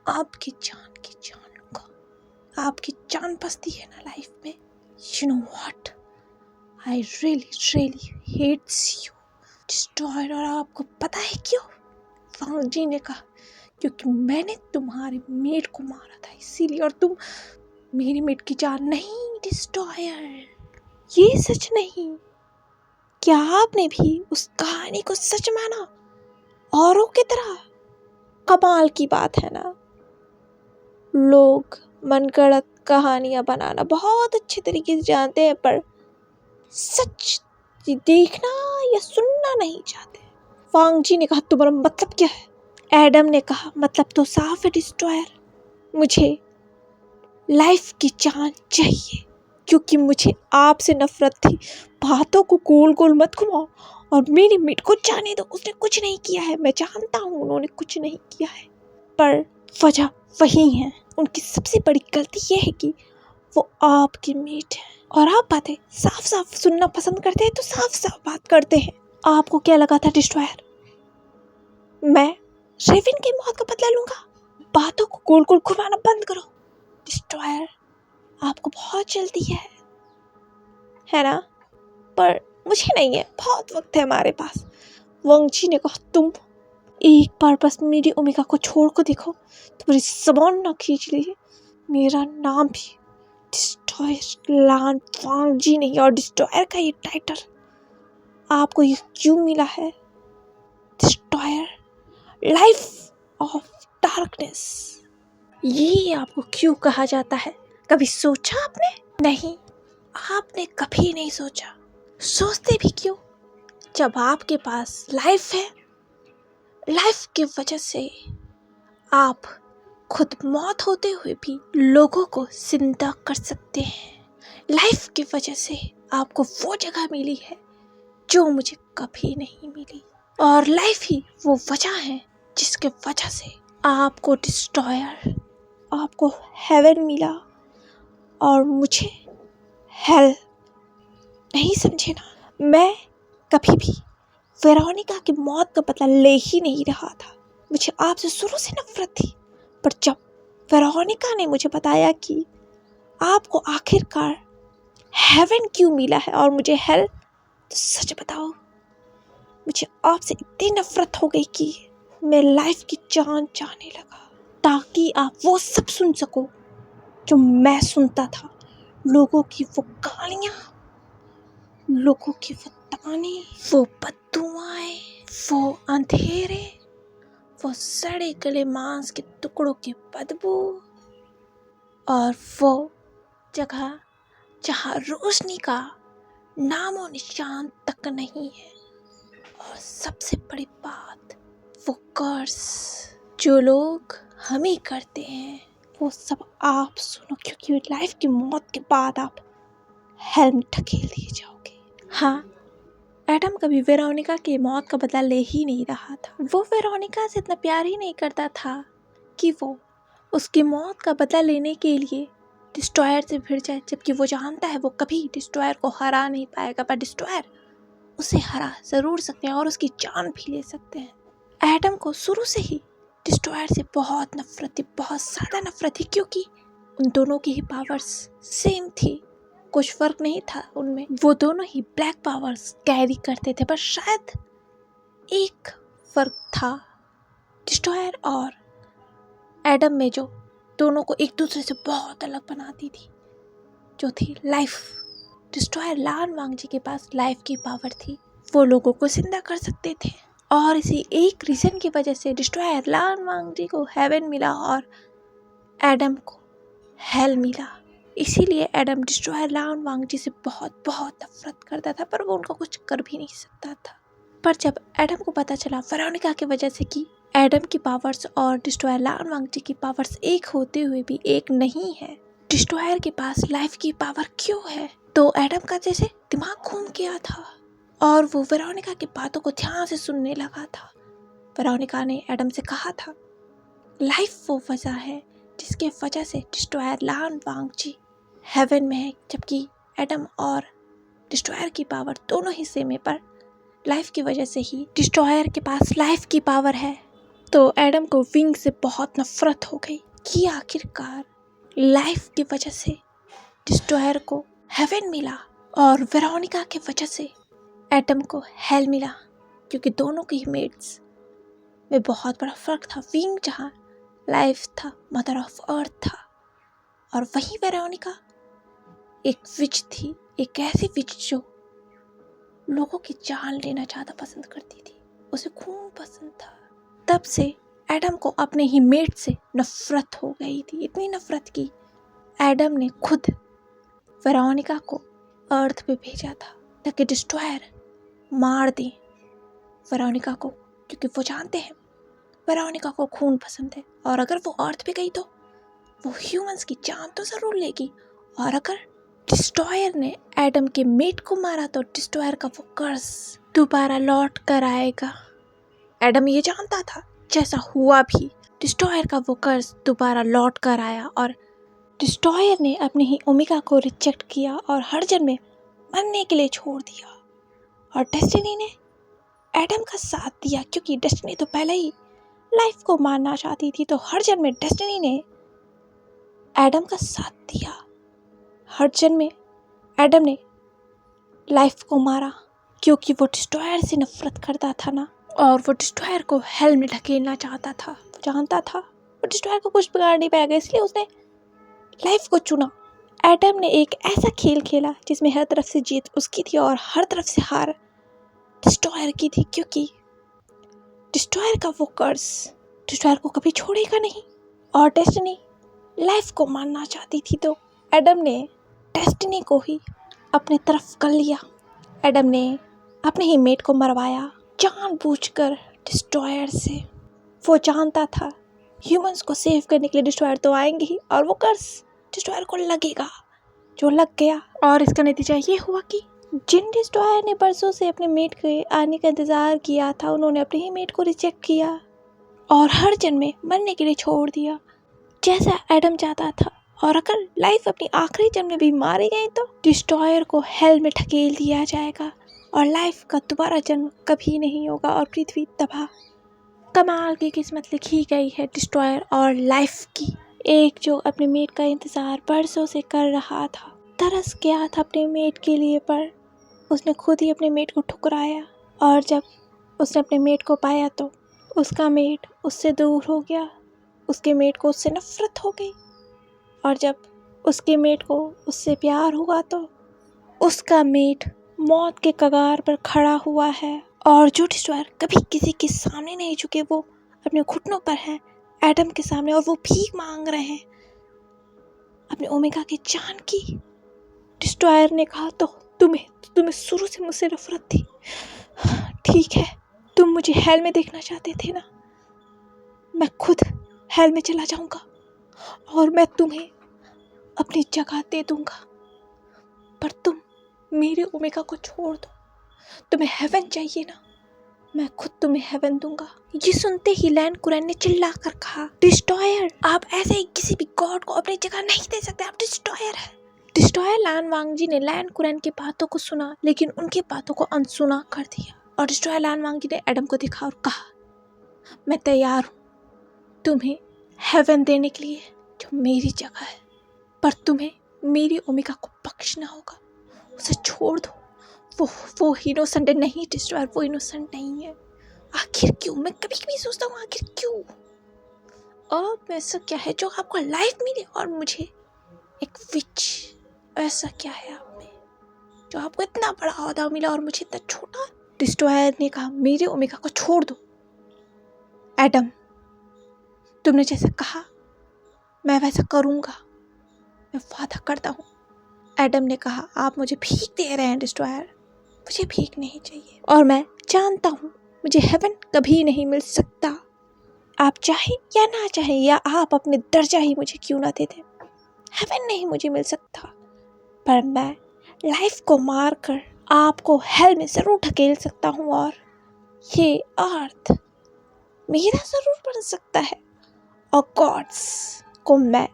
आपकी जान की जान लूँगा। आपकी जान बसती है ना लाइफ में। You know what, I really hates you destroyer. और आपको पता है क्यों? वांग जी ने कहा, क्योंकि मैंने तुम्हारे मेट को मारा था इसीलिए, और तुम मेरी मेट की जान नहीं डिस्ट्रॉयर। ये सच नहीं। क्या आपने भी उस कहानी को सच माना औरों की तरह? कमाल की बात है ना। लोग मनगढ़ंत कहानियां बनाना बहुत अच्छे तरीके से जानते हैं, पर सच देखना या सुनना नहीं चाहते। वांग जी ने कहा, तुम्हारा मतलब क्या है? एडम ने कहा, मतलब तो साफ है डिस्ट्रॉयर। मुझे लाइफ की जान चाहिए, क्योंकि मुझे आपसे नफरत थी। बातों को गोल गोल मत घुमाओ और मेरी मीट को जाने दो। उसने कुछ नहीं किया है, मैं जानता हूँ उन्होंने कुछ नहीं किया है, पर वजह वही है। उनकी सबसे बड़ी गलती यह है कि वो आपकी मीट है, और आप बातें साफ साफ सुनना पसंद करते हैं तो साफ साफ बात करते हैं। आपको क्या लगा था डिस्ट्रॉयर, मैं रेविन की मौत का बदला लूंगा? बातों को गोल गोल घुमाना बंद करो डिस्ट्रॉयर। आपको बहुत जल्दी है ना? पर मुझे नहीं है, बहुत वक्त है हमारे पास। वांग जी ने कहा, तुम एक बार बस मेरी ओमेगा को छोड़ कर देखो, तुम्हारी जबान ना खींच ली। मेरा नाम भी डिस्ट्रॉयर लान वांग जी नहीं, और डिस्ट्रॉयर का ये टाइटल आपको ये क्यों मिला है? डिस्ट्रॉयर, लाइफ ऑफ डार्कनेस, ये आपको क्यों कहा जाता है? कभी सोचा आपने? नहीं, आपने कभी नहीं सोचा। सोचते भी क्यों जब आपके पास लाइफ है? लाइफ की वजह से आप खुद मौत होते हुए भी लोगों को जिंदा कर सकते हैं। लाइफ की वजह से आपको वो जगह मिली है जो मुझे कभी नहीं मिली, और लाइफ ही वो वजह है जिसके वजह से आपको डिस्ट्रॉयर, आपको हेवन मिला और मुझे हेल। नहीं समझे ना? मैं कभी भी वेरोनिका की मौत का बदला ले ही नहीं रहा था। मुझे आपसे शुरू से नफरत थी, पर जब वेरोनिका ने मुझे बताया कि आपको आखिरकार हेवन क्यों मिला है और मुझे हेल, तो सच बताओ, मुझे आपसे इतनी नफरत हो गई कि मैं लाइफ की जान जाने लगा, ताकि आप वो सब सुन सको जो मैं सुनता था। लोगों की वो गालियाँ, लोगों की वो ताने, वो बददुआएं, वो अंधेरे, वो सड़े गले मांस के टुकड़ों की बदबू, और वो जगह जहाँ रोशनी का नामो निशान तक नहीं है। और सबसे बड़ी बात, वो कर्स जो लोग हम ही करते हैं, वो सब आप सुनो, क्योंकि लाइफ की मौत के बाद आप हेल में ढकेल दिए जाओगे। हाँ, एडम कभी वेरोनिका की मौत का बदला ले ही नहीं रहा था। वो वेरोनिका से इतना प्यार ही नहीं करता था कि वो उसकी मौत का बदला लेने के लिए डिस्ट्रॉयर से भिड़ जाए, जबकि वो जानता है वो कभी डिस्ट्रॉयर को हरा नहीं पाएगा, पर डिस्ट्रॉयर उसे हरा जरूर सकते हैं और उसकी जान भी ले सकते हैं। एडम को शुरू से ही डिस्ट्रॉयर से बहुत नफरत थी, बहुत ज़्यादा नफरत थी, क्योंकि उन दोनों की ही पावर्स सेम थी, कुछ फर्क नहीं था उनमें। वो दोनों ही ब्लैक पावर्स कैरी करते थे, पर शायद एक फर्क था डिस्ट्रॉयर और एडम में, जो दोनों को एक दूसरे से बहुत अलग बनाती थी, जो थी लाइफ। डिस्ट्रॉयर लान वांग जी के पास लाइफ की पावर थी, वो लोगों को जिंदा कर सकते थे, और इसी एक रीजन की वजह से डिस्ट्रॉयर लान वांग जी को हेवन मिला और एडम को हेल मिला। इसीलिए एडम डिस्ट्रॉयर लान वांग जी से बहुत बहुत नफरत करता था, पर वो उनका कुछ कर भी नहीं सकता था। पर जब एडम को पता चला वेरोनिका की वजह से कि एडम की पावर्स और डिस्ट्रॉयर लान वांग जी की पावर्स एक होते हुए भी एक नहीं है, डिस्ट्रॉयर के पास लाइफ की पावर क्यों है, तो एडम का जैसे दिमाग घूम गया था और वो वेरोनिका की बातों को ध्यान से सुनने लगा था। वेरोनिका ने एडम से कहा था, लाइफ वो वजह है जिसके वजह से डिस्ट्रॉयर लान वांग जी हेवन में है, जबकि एडम और डिस्ट्रॉयर की पावर दोनों ही सेम है, पर लाइफ की वजह से ही डिस्ट्रॉयर के पास लाइफ की पावर है। तो एडम को विंग से बहुत नफरत हो गई कि आखिरकार लाइफ की वजह से डिस्ट्रॉयर को हेवन मिला और वेरोनिका की वजह से एडम को हेल मिला, क्योंकि दोनों की मेट्स में बहुत बड़ा फर्क था। विंग जहाँ लाइफ था, मदर ऑफ अर्थ था, और वहीं वेरोनिका एक विच थी, एक ऐसी विच जो लोगों की जान लेना ज़्यादा पसंद करती थी, उसे खून पसंद था। तब से एडम को अपने ही मेट से नफरत हो गई थी, इतनी नफरत की एडम ने खुद वेरोनिका को अर्थ पे भेजा था ताकि डिस्ट्रॉयर मार दे वेरोनिका को, क्योंकि वो जानते हैं वेरोनिका को खून पसंद है, और अगर वो अर्थ पे गई तो वो ह्यूमंस की जान तो ज़रूर लेगी, और अगर डिस्ट्रॉयर ने एडम के मेट को मारा तो डिस्ट्रॉयर का वो कर्ज दोबारा लौट कर आएगा। एडम ये जानता था, जैसा हुआ भी, डिस्ट्रॉयर का वो कर्ज दोबारा लौट कर आया, और डिस्ट्रॉयर ने अपने ही ओमेगा को रिजेक्ट किया और हर जन्म में मरने के लिए छोड़ दिया, और डेस्टिनी ने एडम का साथ दिया, क्योंकि डेस्टिनी तो पहले ही लाइफ को मारना चाहती थी। तो हर जन्म में डेस्टिनी ने एडम का साथ दिया। हर जन्म में एडम ने लाइफ को मारा, क्योंकि वो डिस्ट्रॉयर से नफरत करता था ना, और वो डिस्ट्रॉयर को हेल में ढकेलना चाहता था। वो जानता था वो डिस्ट्रॉयर को कुछ बिगाड़ नहीं पाएगा, इसलिए उसने लाइफ को चुना। एडम ने एक ऐसा खेल खेला जिसमें हर तरफ से जीत उसकी थी और हर तरफ से हार डिस्ट्रॉयर की थी, क्योंकि डिस्ट्रॉयर का वो कर्ज डिस्ट्रॉयर को कभी छोड़ेगा नहीं, और डेस्टिनी लाइफ को मारना चाहती थी। तो एडम ने डेस्टिनी को ही अपने तरफ कर लिया। एडम ने अपने ही मेट को मरवाया जानबूझकर डिस्ट्रॉयर से। वो जानता था ह्यूमंस को सेव करने के लिए डिस्ट्रॉयर तो आएंगे ही, और वो कर्ज डिस्ट्रॉयर को लगेगा, जो लग गया। और इसका नतीजा ये हुआ कि जिन डिस्ट्रॉयर ने बरसों से अपने मेट के आने का इंतज़ार किया था, उन्होंने अपने ही मेट को रिजेक्ट किया और हर जन्म में मरने के लिए छोड़ दिया, जैसा एडम चाहता था। और अगर लाइफ अपनी आखिरी जन्म में भी मारी गई तो डिस्ट्रॉयर को हेल में ढकेल दिया जाएगा और लाइफ का दोबारा जन्म कभी नहीं होगा और पृथ्वी तबाह। कमाल की किस्मत लिखी गई है डिस्ट्रॉयर और लाइफ की। एक जो अपने मेट का इंतज़ार बरसों से कर रहा था, तरस गया था अपने मेट के लिए, पर उसने खुद ही अपने मेट को ठुकराया, और जब उसने अपने मेट को पाया तो उसका मेट उससे दूर हो गया। उसके मेट को उससे नफरत हो गई, और जब उसके मेट को उससे प्यार हुआ तो उसका मेट मौत के कगार पर खड़ा हुआ है। और जो डिस्ट्रॉयर कभी किसी के सामने नहीं झुके, वो अपने घुटनों पर हैं एडम के सामने, और वो भीख मांग रहे हैं अपने ओमेगा की जान की। डिस्ट्रॉयर ने कहा तो तुम्हें शुरू से मुझसे नफरत थी, ठीक है, तुम मुझे हेल में देखना चाहते थे ना, मैं खुद हेल में चला जाऊंगा और मैं तुम्हें अपनी जगह दे दूंगा, पर तुम मेरे ओमेगा को छोड़ दो। तुम्हें हेवन चाहिए ना, मैं खुद तुम्हें हेवन दूंगा। ये सुनते ही लैन कुरैन ने चिल्ला कर कहा, डिस्ट्रॉयर, आप ऐसे ही किसी भी गॉड को अपनी जगह नहीं दे सकते, आप डिस्ट्रॉयर है। डिस्ट्रॉयर लैन वांगजी ने लैन कुरैन की बातों को सुना, लेकिन उनकी बातों को अनसुना कर दिया। और डिस्ट्रॉयर लैन वांगजी ने एडम को दिखा और कहा, मैं तैयार हूँ तुम्हें हेवन देने के लिए जो मेरी जगह है, पर तुम्हें मेरी ओमेगा को बख्शना होगा, उसे छोड़ दो। वो इनोसेंट नहीं डिस्ट्रॉयर, वो इनोसेंट नहीं है। आखिर क्यों? मैं कभी कभी सोचता हूँ आखिर क्यों? अब ऐसा क्या है जो आपको लाइफ मिले और मुझे एक विच? ऐसा क्या है आप में जो आपको इतना बड़ा ओहदा मिला और मुझे इतना छोटा? डिस्ट्रॉयर ने कहा, मेरे ओमेगा को छोड़ दो। एडम, तुमने जैसे कहा मैं वैसा करूँगा, मैं वादा करता हूँ। एडम ने कहा, आप मुझे भीख दे रहे हैं डिस्ट्रॉयर, मुझे भीख नहीं चाहिए, और मैं जानता हूँ मुझे हेवन कभी नहीं मिल सकता। आप चाहे या ना चाहे, या आप अपने दर्जा ही मुझे क्यों ना दे दें, हेवन नहीं मुझे मिल सकता, पर मैं लाइफ को मार कर आपको हेल में ज़रूर ढकेल सकता हूँ, और ये अर्थ मेरा ज़रूर बन सकता है, और गॉड्स को मैं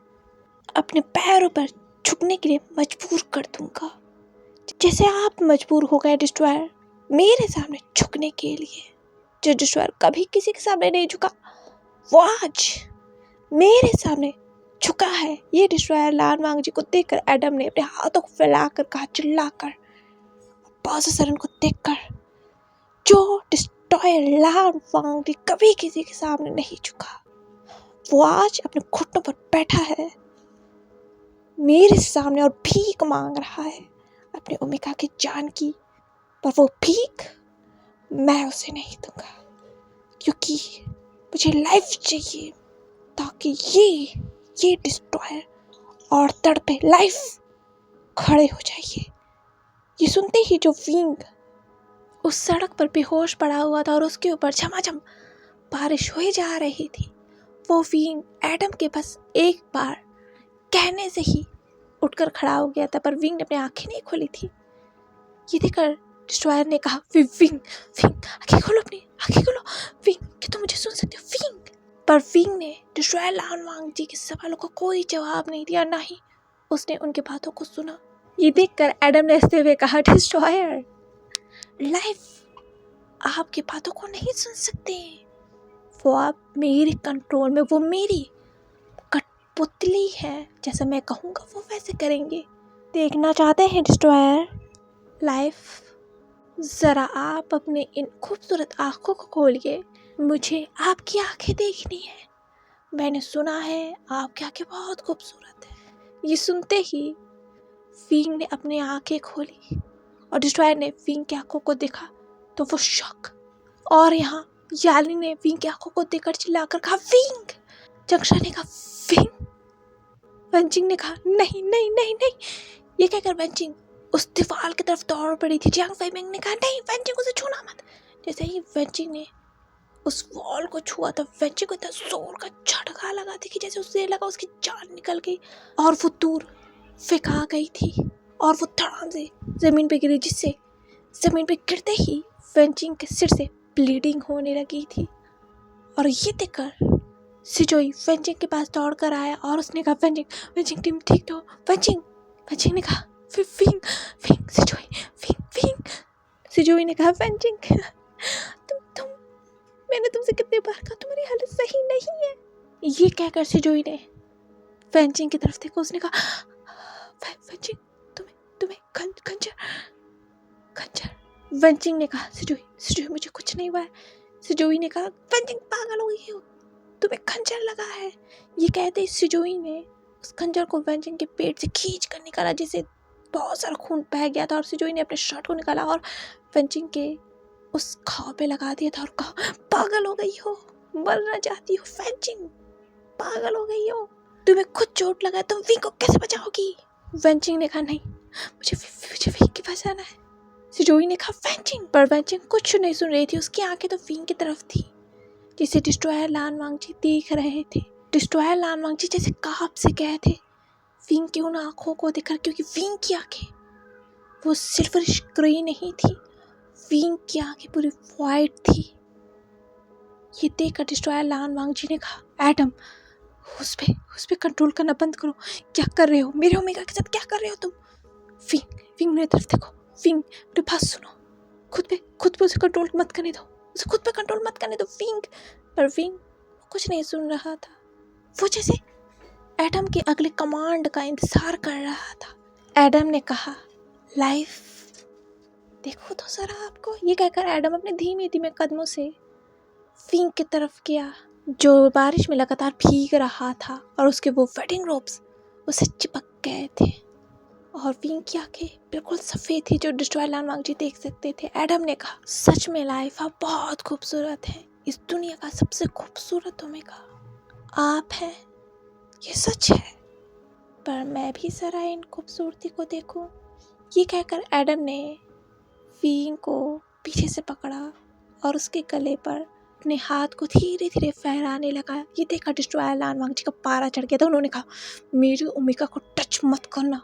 अपने पैरों पर झुकने के लिए मजबूर कर दूंगा, जैसे आप मजबूर हो गए डिस्ट्रॉयर मेरे सामने झुकने के लिए। जो डिस्ट्रॉयर कभी किसी के सामने नहीं झुका, वो आज मेरे सामने झुका है। ये डिस्ट्रॉयर लान वांग जी को देखकर एडम ने अपने हाथों को फैलाकर कहा, चिल्लाकर, बाजुसरन को देखकर, जो डिस्ट्रॉयर लान वांग जी कभी किसी के सामने नहीं झुका, वो आज अपने घुटनों पर बैठा है मेरे सामने और भीख मांग रहा है अपने ओमेगा की जान की। पर वो भीख मैं उसे नहीं दूंगा, क्योंकि मुझे लाइफ चाहिए, ताकि ये डिस्ट्रॉयर और तड़पे लाइफ खड़े हो जाइए। ये सुनते ही जो विंग उस सड़क पर बेहोश पड़ा हुआ था और उसके ऊपर झमाझम बारिश हुई जा रही थी, वो विंग एडम के बस एक बार कहने से ही उठकर खड़ा हो गया था, पर विंग ने अपनी आंखें नहीं खोली थी। ये देखकर डिस्ट्रॉयर ने कहा, विंग आंखें खोलो, अपनी आंखें खोलो विंग, कि तुम मुझे सुन सकते हो विंग। पर विंग ने डिस्ट्रॉयर लान वांग जी के सवालों को कोई जवाब नहीं दिया, ना ही उसने उनकी बातों को सुना। ये देखकर एडम ने हंसते हुए कहा, डिस्ट्रॉयर लाइफ आपकी बातों को नहीं सुन सकते, वो आप मेरे कंट्रोल में, वो मेरी कठपुतली है, जैसा मैं कहूँगा वो वैसे करेंगे। देखना चाहते हैं डिस्ट्रॉयर लाइफ, ज़रा आप अपने इन खूबसूरत आँखों को खोलिए, मुझे आपकी आंखें देखनी है। मैंने सुना है आपकी आंखें बहुत खूबसूरत है। ये सुनते ही विंग ने अपनी आंखें खोली और डिस्ट्रॉयर ने विंग की आंखों को देखा तो वो शॉक, और यहाँ याली ने विंग की आंखों को देखकर चिल्लाकर कहा, विंग। जंक्शन ने कहा, विंग। वंचिंग ने कहा, नहीं नहीं नहीं नहीं। ये कहकर वंचिंग उस दीवार की तरफ दौड़ पड़ी थी। जियांग फेइमिंग ने कहा, नहीं वंचिंग उसे छूना मत। जैसे ही वंचिंग ने उस वॉल को छुआ था, वंचिंग को इतना जोर का झटका लगा थी कि जैसे उसे लगा उसकी जान निकल गई और वो दूर फेंका गई थी और वो धड़ाम से जमीन पे गिरी, जिससे जमीन पे गिरते ही वंचिंग के सिर से ब्लीडिंग होने लगी थी। और ये देखकर सिजोई वंचिंग के पास दौड़ कर आया और उसने कहा, वंचिंग तुम ठीक तो? वंचिंग ने कहा, विंग सिजोई। सिजोई ने कहा, वंचिंग तुम मैंने तुमसे कितने बार कहा तुम्हारी हालत सही नहीं है। ये कहकर सिजोई ने वंचिंग की तरफ देखा। उसने कहा, वंचिंग तुम्हें खंजर। वंचिंग ने कहा, सिजोई मुझे कुछ नहीं हुआ है। सिजोई ने कहा, वंचिंग पागल हो गई हो, तुम्हें खंजर लगा है। ये कहते ही सिजोई ने उस खंजर को वंचिंग के पेट से खींच कर निकाला, जिससे बहुत सारा खून बह गया था। और सिजोई ने अपने शर्ट को निकाला और वंचिंग के उस घाव पे लगा दिया था और कहा, पागल हो गई हो, मरना चाहती हो वंचिंग, पागल हो गई हो, तुम्हें खुद चोट लगा है, तुम विंग को कैसे बचाओगी? वंचिंग ने कहा, नहीं मुझे विंग की बचाना है। सिजोई ने कहा, वंचिंग। पर वंचिंग कुछ नहीं सुन रही थी, उसकी आंखें तो विंग की तरफ थी, जिसे डिस्ट्रॉयर लान वांग जी देख रहे थे। डिस्ट्रॉयर लान वांग जी जैसे कांप से गए थे विंग की उन आंखों को देखकर, क्योंकि विंग की आंखें वो सिल्वरिश ग्रे नहीं थी, विंग की आंखें पूरी वाइट थी। ये देखकर डिस्ट्रॉयर लान वांग जी ने कहा, एडम उस पे कंट्रोल करना बंद करो। क्या कर रहे हो मेरे ओमेगा के साथ, क्या कर रहे हो तुम? विंग मेरी तरफ देखो, विंग मेरी बात सुनो, खुद पे उसे कंट्रोल मत करने दो, उसे खुद पे कंट्रोल मत करने दो विंग। पर विंग कुछ नहीं सुन रहा था, वो जैसे एडम के अगले कमांड का इंतजार कर रहा था। एडम ने कहा, लाइफ देखो तो जरा आपको। ये कहकर एडम अपने धीमे धीमे कदमों से विंग की तरफ गया, जो बारिश में लगातार भीग रहा था, और उसके वो वेडिंग रोब्स उसे चिपक गए थे और विंग की आंखें बिल्कुल सफ़ेद थी, जो डिस्ट्रॉयर लान वांग जी देख सकते थे। एडम ने कहा, सच में लाइफ आप बहुत खूबसूरत है, इस दुनिया का सबसे खूबसूरत ओमेगा आप हैं, ये सच है, पर मैं भी जरा इन खूबसूरती को देखूं। ये कहकर एडम ने विंग को पीछे से पकड़ा और उसके गले पर अपने हाथ को धीरे धीरे फहराने लगा। ये देखकर डिस्ट्रॉयर लान वांग जी का पारा चढ़ गया था। उन्होंने कहा, मेरी ओमेगा को टच मत करना,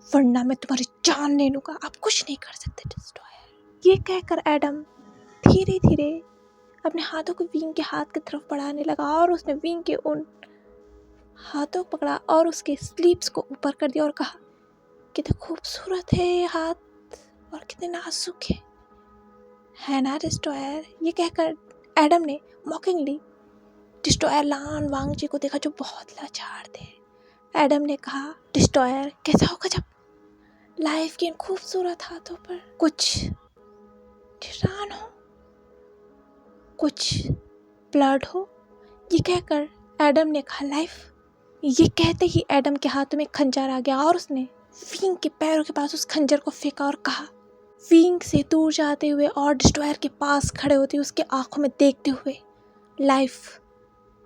वरना मैं तुम्हारी जान ले लूँगा, आप कुछ नहीं कर सकते डिस्ट्रॉयर। ये कहकर एडम धीरे धीरे अपने हाथों को विंग के हाथ की तरफ बढ़ाने लगा और उसने विंग के उन हाथों पकड़ा और उसके स्लीव्स को ऊपर कर दिया और कहा, कितने खूबसूरत है ये हाथ और कितने नाजुक है ना डिस्ट्रॉयर। ये कहकर एडम ने मॉकिंगली डिस्ट्रॉयर लान वांग जी को देखा जो बहुत लाचार थे। एडम ने कहा, डिस्ट्रॉयर कैसा होगा जब लाइफ के इन खूबसूरत हाथों पर कुछ निशान हो, कुछ ब्लड हो। ये कहकर एडम ने कहा, लाइफ। ये कहते ही एडम के हाथों में खंजर आ गया और उसने विंग के पैरों के पास उस खंजर को फेंका और कहा, विंग से दूर जाते हुए और डिस्ट्रॉयर के पास खड़े होते उसके आंखों में देखते हुए, लाइफ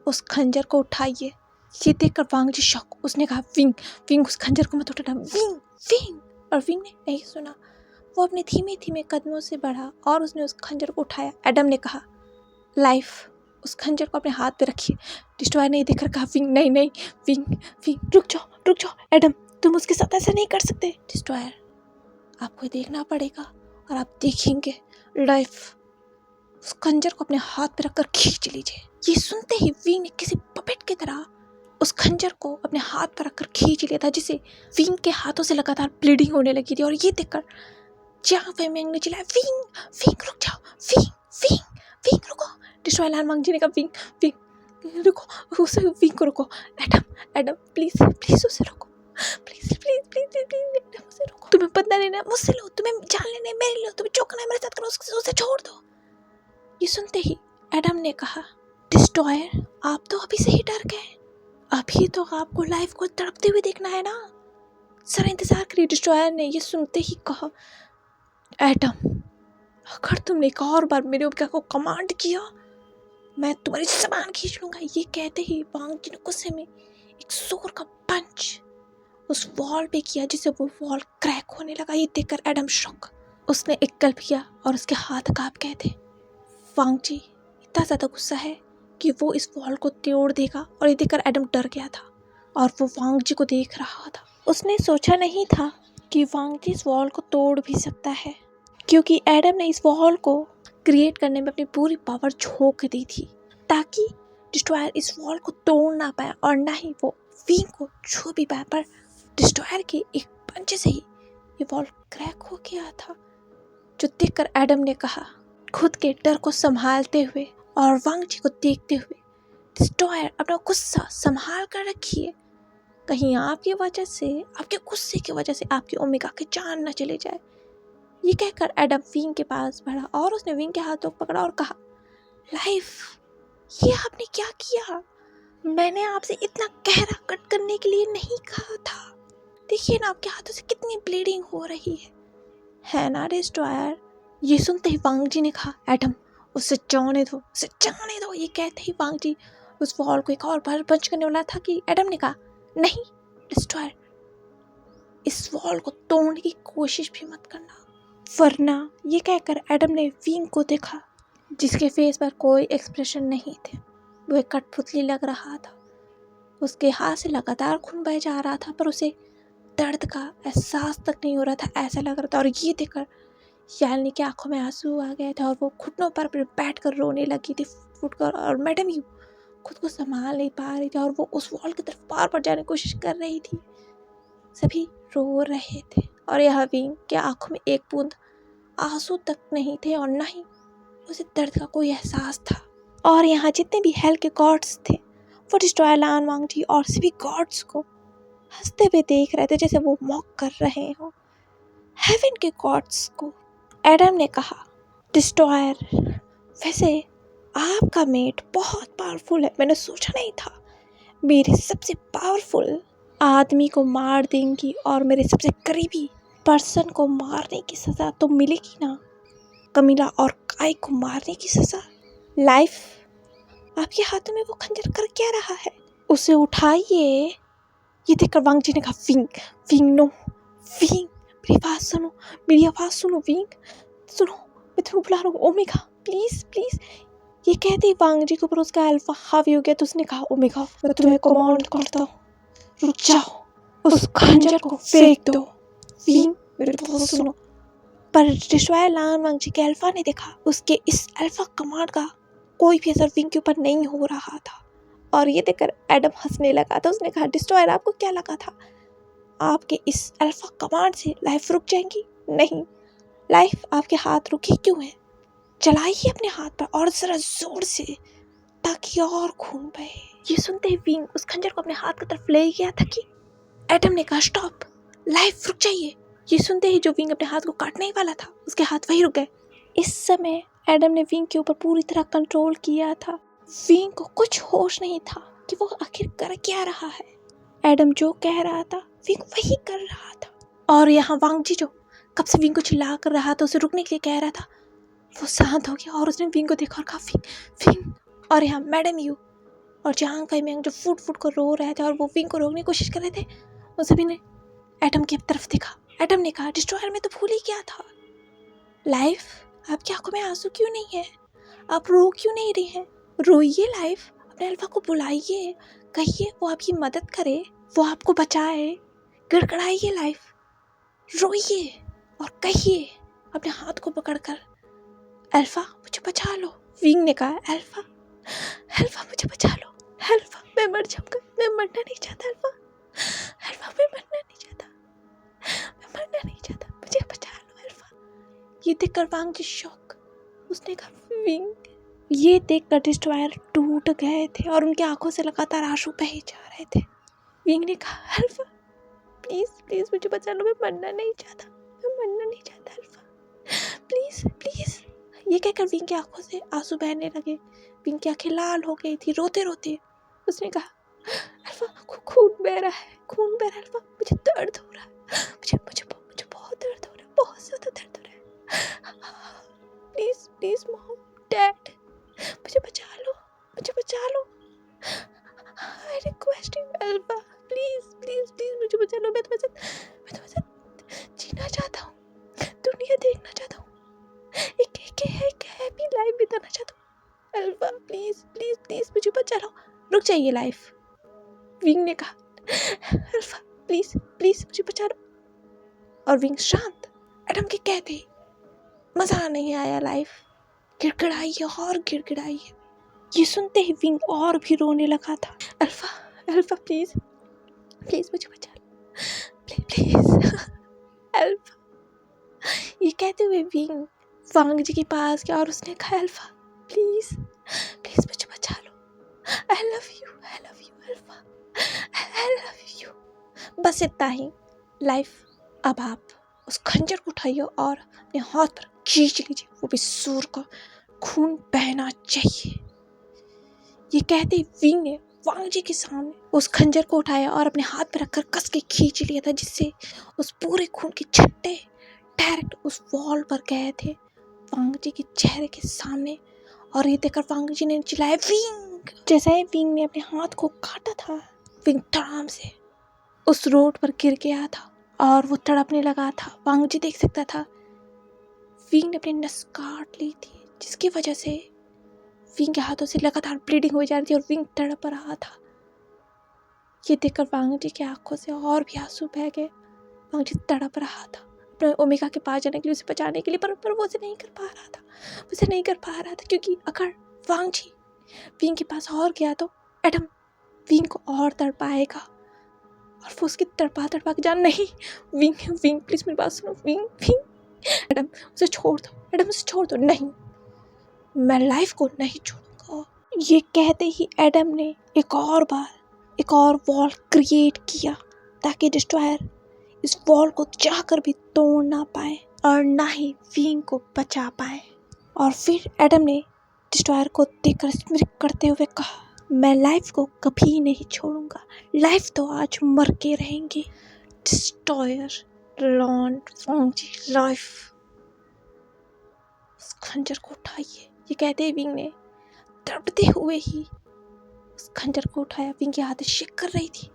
उस खंजर को उठाइए। ये देखकर वांग जी शॉक। उसने कहा, विंग विंग उस खंजर को मत उठाना, विंग विंग। और विंग ने नहीं सुना। वो अपने धीमे धीमे कदमों से बढ़ा और उसने उस खंजर को उठाया। एडम ने कहा, लाइफ उस खंजर को अपने हाथ पे रखिए। डिस्ट्रॉयर ने देखकर कहा, विंग नहीं नहीं, विंग विंग रुक जाओ एडम, तुम उसके साथ ऐसा नहीं कर सकते। डिस्ट्रॉयर आपको देखना पड़ेगा और आप देखेंगे। लाइफ उस खंजर को अपने हाथ पे रखकर खींच लीजिए। ये सुनते ही विंग ने किसी पपेट की तरह उस खंजर को अपने हाथ पर रखकर खींच लिया था, जिसे विंग के हाथों से लगातार ब्लीडिंग होने लगी थी। और ये देखकर जियांग फेमियांग ने चिल्लाया, विंग विंग रुक जाओ, विंग विंग विंग रुको। डिस्ट्रॉयर लान वांग जी ने कहा, विंग विंग रुको, उसे विंग को रुको। एडम प्लीज प्लीज उसे रुको, please please please please Adam उसे रुको। तुम्हें बदला लेना है मुझसे लो, तुम्हें जान लेना है मेरे लो, तुम्हें चौंकना है मेरे साथ करो, उसे छोड़ दो। ये सुनते ही एडम ने कहा, डिस्ट्रॉयर आप तो अभी से ही डर गए, अभी तो आपको लाइफ को तड़पते हुए देखना है ना। सर इंतजार करिए। डिस्ट्रॉयर ने ये सुनते ही कहा, एडम अगर तुमने एक और बार मेरे ऊपर को कमांड किया मैं तुम्हारी सामान खींच लूंगा। ये कहते ही वांग जी ने गुस्से में एक जोर का पंच उस वॉल पे किया, जिससे वो वॉल क्रैक होने लगा। ये देखकर एडम शॉक। उसने एक गल्प किया और उसके हाथ कांप गए थे। वांग जी इतना ज़्यादा गुस्सा है कि वो इस वॉल को तोड़ देगा। और ये देखकर एडम डर गया था और वो वांग जी को देख रहा था। उसने सोचा नहीं था कि वांग जी इस वॉल को तोड़ भी सकता है, क्योंकि एडम ने इस वॉल को क्रिएट करने में अपनी पूरी पावर झोंक दी थी, ताकि डिस्ट्रॉयर इस वॉल को तोड़ ना पाए और ना ही वो विंग को छू भी पाए। पर डिस्ट्रॉयर के एक पंच से ही ये वॉल क्रैक हो गया था, जो देखकर एडम ने कहा, खुद के डर को संभालते हुए और वांग जी को देखते हुए, डिस्ट्रॉयर अपना गुस्सा संभाल कर रखिए, कहीं आपकी वजह से, आपके गुस्से की वजह से आपकी ओमेगा की जान न चले जाए। ये कहकर एडम विंग के पास बढ़ा और उसने विंग के हाथों को पकड़ा और कहा, लाइफ ये आपने क्या किया? मैंने आपसे इतना गहरा कट करने के लिए नहीं कहा था। देखिए ना आपके हाथों से कितनी ब्लीडिंग हो रही है ना डिस्ट्रॉयर। ये सुनते ही वांग जी ने कहा, एडम उसे जाने दो, उसे जाने दो। ये कहते ही वांग जी उस वॉल को एक और बार पंच करने वाला था कि एडम ने कहा, नहीं डिस्ट्रॉयर, इस वॉल को तोड़ने की कोशिश भी मत करना, वरना। ये कहकर एडम ने विंग को देखा, जिसके फेस पर कोई एक्सप्रेशन नहीं थे। वो एक कठपुतली लग रहा था। उसके हाथ से लगातार खून बह जा रहा था, पर उसे दर्द का एहसास तक नहीं हो रहा था, ऐसा लग रहा था। और ये देखकर यालिनी की आंखों में आंसू आ गए थे और वो घुटनों पर बैठ कर रोने लगी थी फुटकर। और मैडम यू खुद को संभाल नहीं पा रही थी और वो उस वॉल की तरफ बार बार जाने की कोशिश कर रही थी। सभी रो रहे थे और यह विंग के आंखों में एक बूंद आंसू तक नहीं थे और न ही उसे दर्द का कोई एहसास था। और यहाँ जितने भी हेल के गॉड्स थे वो डिस्ट्रॉयर लान वांग जी और सभी गॉड्स को हंसते हुए देख रहे थे, जैसे वो मॉक कर रहे हो हेवन के गॉड्स को। एडम ने कहा, डिस्ट्रॉयर वैसे आपका मेट बहुत पावरफुल है, मैंने सोचा नहीं था मेरे सबसे पावरफुल आदमी को मार देंगी और मेरे सबसे करीबी पर्सन को मारने की सज़ा तो मिलेगी ना। कमीला और काई को मारने की सज़ा। लाइफ आपके हाथों में वो खंजर कर क्या रहा है? उसे उठाइए। ये देखकर वांग जी ने कहा, विंग विंग नो, विंग मेरी बात सुनो, मेरी आवाज़ सुनो, विंग सुनो, मैं तुम्हें बुला रहा हूँ, ओमेगा प्लीज़ प्लीज़। ये कहते ही वांग जी के ऊपर उसका अल्फा हावी हो गया। तो उसने कहा, ओमेगा मैं तुम्हें कमांड करता हूँ, रुक जाओ, उस खंजर को फेंक दो। विंग मेरी बात सुनो। पर डिस्ट्रॉयर लान वांग जी के अल्फा ने देखा उसके इस अल्फा कमांड का कोई भी असर विंग के ऊपर नहीं हो रहा था। और ये देखकर एडम हंसने लगा। तो उसने कहा, डिस्ट्रॉयर आपको क्या लगा था आपके इस अल्फा कमांड से लाइफ रुक जाएंगी? नहीं, लाइफ आपके हाथ रुकी क्यों है? चलाइए अपने हाथ पर और जरा जोर से, ताकि और खून बहे। ये सुनते ही विंग उस खंजर को अपने हाथ की तरफ ले गया था कि एडम ने कहा स्टॉप, लाइफ रुक जाइए। ये सुनते ही जो विंग अपने हाथ को काटने ही वाला था, उसके हाथ वहीं रुक गए। इस समय एडम ने विंग के ऊपर पूरी तरह कंट्रोल किया था। विंग को कुछ होश नहीं था कि वो आखिर कर क्या रहा है। एडम जो कह रहा था विंग वही कर रहा था। और यहाँ वांग जी जो कब से विंग को चिल्ला कर रहा था, उसे रुकने के लिए कह रहा था, वो शांत हो गया और उसने विंग को देखा और कहा विंग विंग। और यहाँ मैडम यू और जहां कई मैंग जो फुट फुट को रो रहे थे और वो विंग को रोकने की कोशिश कर रहे थे, उन सभी ने एडम की तरफ देखा। एडम ने कहा डिस्ट्रॉयर में तो भूल ही गया था। लाइफ, आपकी आंखों में आंसू क्यों नहीं है? आप रो क्यों नहीं रही हैं? रोइए लाइफ, अपने अल्फा को बुलाइए, कहिए वो आपकी मदद करे, वो आपको बचाए। गिड़गिड़ाइए लाइफ, रोइए और कहिए अपने हाथ को पकड़कर, अल्फा मुझे बचा लो। विंग ने कहा अल्फा अल्फा मुझे बचा लो, अल्फा मैं मर जाऊंगा, मैं मरना नहीं चाहता अल्फा, अल्फा मैं मरना नहीं चाहता, मैं मरना नहीं चाहता, मुझे बचा लो अल्फा। ये देखकर वांग जी शॉक, उसने कहा विंग। ये देखकर डिस्ट्रॉयर टूट गए थे और उनकी आंखों से लगातार आंसू बहे जा रहे थे। विंग ने कहा अल्फा प्लीज प्लीज मुझे बचा लो, मैं मरना नहीं चाहता, मैं मरना नहीं चाहता अल्फा, प्लीज प्लीज। ये कहकर विंग की आंखों से आंसू बहने लगे। विंग की आंखें लाल हो गई थी रोते रोते। उसने कहा अल्फा खून बह रहा है, खून बह रहा है अल्फा, मुझे दर्द हो रहा है, मुझे मुझे मुझे बहुत दर्द हो रहा है, बहुत ज्यादा दर्द हो रहा है, प्लीज प्लीज मॉम डैड मुझे बचा लो, मुझे बचा लो, I request you Alpha please please please मुझे बचा लो, मैं तुम्हारे साथ जीना चाहता हूँ, दुनिया देखना चाहता हूँ, एक हैप्पी लाइफ बिताना चाहता हूँ अल्फा, प्लीज प्लीज प्लीज मुझे बचा लो। रुक जाइए लाइफ, विंग ने कहा अल्फा प्लीज प्लीज मुझे बचा लो। और विंग शांत। एडम के कहते ही मजा नहीं आया लाइफ, गिड़गिड़ाई और गिड़गिड़ाई। ये सुनते ही विंग और भी रोने लगा था। अल्फा अल्फा प्लीज प्लीज मुझे बचा लो, प्लीज प्लीज अल्फा। ये कहते हुए विंग वांग जी के पास गया और उसने कहा अल्फा प्लीज प्लीज मुझे बचा लो, I love you Alpha, I love you. बस इतना ही लाइफ। अब आप उस खंजर को उठाइए और अपने हाथ पर खींच लीजिए, वो भी सूर का खून बहना चाहिए। ये कहते ही विंग ने वांग जी के सामने उस खंजर को उठाया और अपने हाथ पर रखकर कस के खींच लिया था, जिससे उस पूरे खून के छट्टे डायरेक्ट उस वॉल पर गए थे वांग जी के चेहरे के सामने। और ये देखकर वांग जी ने चिल्लाया विंग। जैसे ही विंग ने अपने हाथ को काटा था, विंग धड़ाम से उस रोड पर गिर गया था और वो तड़पने लगा था। वांग जी देख सकता था विंग ने अपनी नस काट ली थी, जिसकी वजह से विंग के हाथों से लगातार ब्लीडिंग हो जा रही थी और विंग तड़प रहा था। ये देखकर वांग जी की आंखों से और भी आंसू बह गए। वांग जी तड़प रहा था अपने ओमेगा के पास जाने के लिए, उसे बचाने के लिए, पर वो उसे नहीं कर पा रहा था, उसे नहीं कर पा रहा था, क्योंकि अगर वांग जी विंग के पास और गया तो एडम विंग को और तड़पाएगा और वो उसकी तड़पा के जान। नहीं विंग विंग प्लीज मेरी बात सुनो, विंग विंग एडम उसे छोड़ दो, एडम उसे छोड़ दो। नहीं, मैं लाइफ को नहीं छोड़ूंगा। ये कहते ही एडम ने एक और वॉल क्रिएट किया ताकि डिस्ट्रॉयर इस वॉल को चाहकर भी तोड़ ना पाए और ना ही विंग को बचा पाए। और फिर एडम ने डिस्ट्रॉयर को देखकर स्मित करते हुए कहा मैं लाइफ को कभी नहीं छोड़ूंगा, लाइफ तो आज मर के रहेंगी। डिस्ट्रॉयर लाइफ उस खंजर को उठाइए। ये कहते ही विंग ने तड़पते हुए ही उस खंजर को उठाया। विंग की हाथें शेक कर रही थी।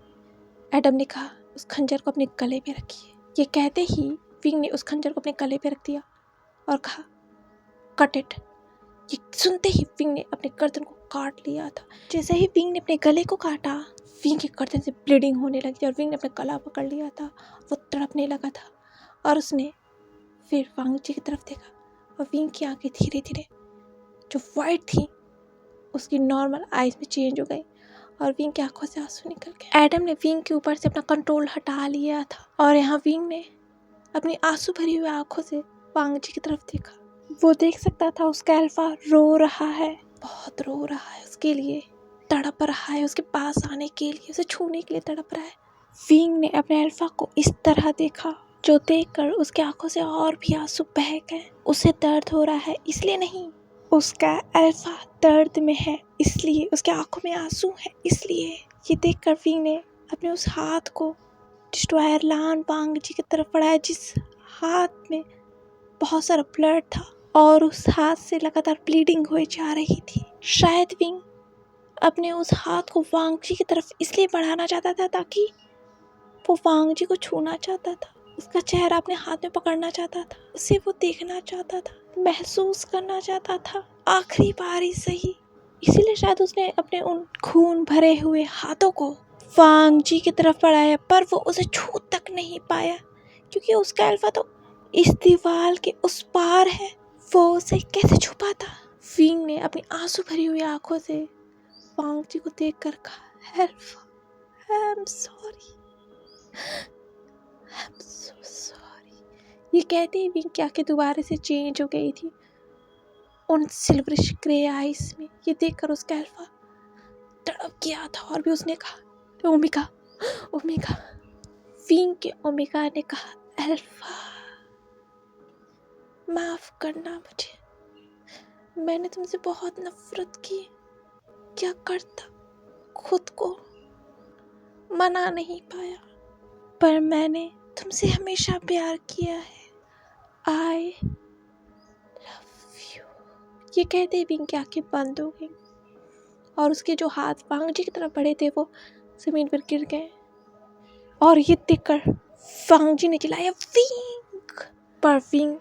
एडम ने कहा उस खंजर को अपने गले पे रखिए। ये कहते ही विंग ने उस खंजर को अपने गले पे रख दिया और कहा कट इट। ये सुनते ही विंग ने अपने गर्दन को काट लिया था। जैसे ही विंग ने अपने गले को काटा, विंग के गर्दन से ब्लीडिंग होने लगी और विंग ने अपना गला पकड़ लिया था। वो तड़पने लगा था और उसने फिर वांग जी की तरफ देखा और विंग की आंखें धीरे धीरे जो वाइट थी उसकी नॉर्मल आइज में चेंज हो गई और विंग की आंखों से आंसू निकल गए। एडम ने विंग के ऊपर से अपना कंट्रोल हटा लिया था और यहाँ विंग ने अपनी आंसू भरी हुई आंखों से वांग जी की तरफ देखा। वो देख सकता था उसका अल्फा रो रहा है, बहुत रो रहा है, उसके लिए तड़प रहा है, उसके पास आने के लिए, उसे छूने के लिए तड़प रहा है। विंग ने अपने अल्फा को इस तरह देखा जो देखकर उसके आंखों से और भी आंसू बह गए। उसे दर्द हो रहा है इसलिए नहीं, उसका अल्फा दर्द में है इसलिए, उसके आंखों में आंसू है इसलिए। ये देखकर विंग ने अपने उस हाथ को डिस्ट्रॉयर लान वांग जी की तरफ बढ़ाया जिस हाथ में बहुत सारा ब्लड था और उस हाथ से लगातार ब्लीडिंग हुए जा रही थी। शायद विंग अपने उस हाथ को वांग जी की तरफ इसलिए बढ़ाना चाहता था ताकि वो वांग जी को छूना चाहता था, उसका चेहरा अपने हाथ में पकड़ना चाहता था, उसे वो देखना चाहता था, महसूस करना चाहता था आखिरी बारी सही। इसीलिए शायद उसने अपने उन खून भरे हुए हाथों को वांग जी की तरफ बढ़ाया, पर वो उसे छू तक नहीं पाया क्योंकि उसका अल्फा तो इस दीवार के उस पार है। वो उसे कैसे छू पाता? विंग ने अपनी आंसू भरी हुई आंखों से वांग जी को देखकर कहा, alpha, I am sorry, I am so sorry. ये कहते ही विंग की आंखें दोबारा से चेंज हो गई थी उन सिल्वरिश ग्रे आइज में। ये देखकर उसका अल्फा तड़प गया था और भी उसने कहा, ओमेगा, ओमेगा। विंग के ओमेगा ने कहा, अल्फा, माफ करना मुझे, मैंने तुमसे बहुत नफरत की। क्या करता, खुद को मना नहीं पाया, पर मैंने तुमसे हमेशा प्यार किया है। आई लव यू। ये कहते ही विंग की आंखें बंद हो गई और उसके जो हाथ वांग जी की तरफ बढ़े थे वो जमीन पर गिर गए। और ये देखकर वांग जी ने चिल्लाया, विंग। पर विंग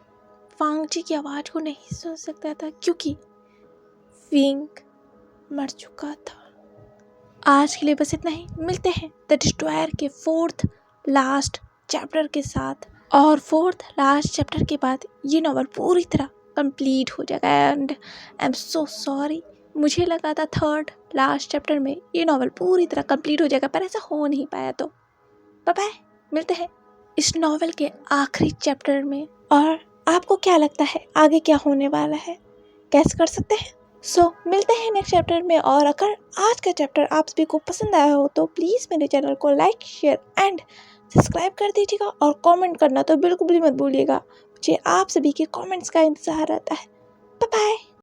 वांग जी की आवाज को नहीं सुन सकता था क्योंकि विंग मर चुका था। आज के लिए बस इतना ही। मिलते हैं द डिस्ट्रॉयर के 4th लास्ट चैप्टर के साथ, और 4th लास्ट चैप्टर के बाद ये नॉवल पूरी तरह कंप्लीट हो जाएगा। And I am so sorry, मुझे लगा था 3rd लास्ट चैप्टर में ये नॉवल पूरी तरह कंप्लीट हो जाएगा, पर ऐसा हो नहीं पाया। तो बाय बाय, मिलते हैं इस नॉवल के आखिरी चैप्टर में। और आपको क्या लगता है आगे क्या होने वाला है, गैस कर सकते हैं? मिलते हैं नेक्स्ट चैप्टर में। और अगर आज का चैप्टर आप सभी को पसंद आया हो तो प्लीज़ मेरे चैनल को लाइक, शेयर एंड सब्सक्राइब कर दीजिएगा और कमेंट करना तो बिल्कुल भी मत भूलिएगा। मुझे आप सभी के कमेंट्स का इंतज़ार रहता है। Bye bye.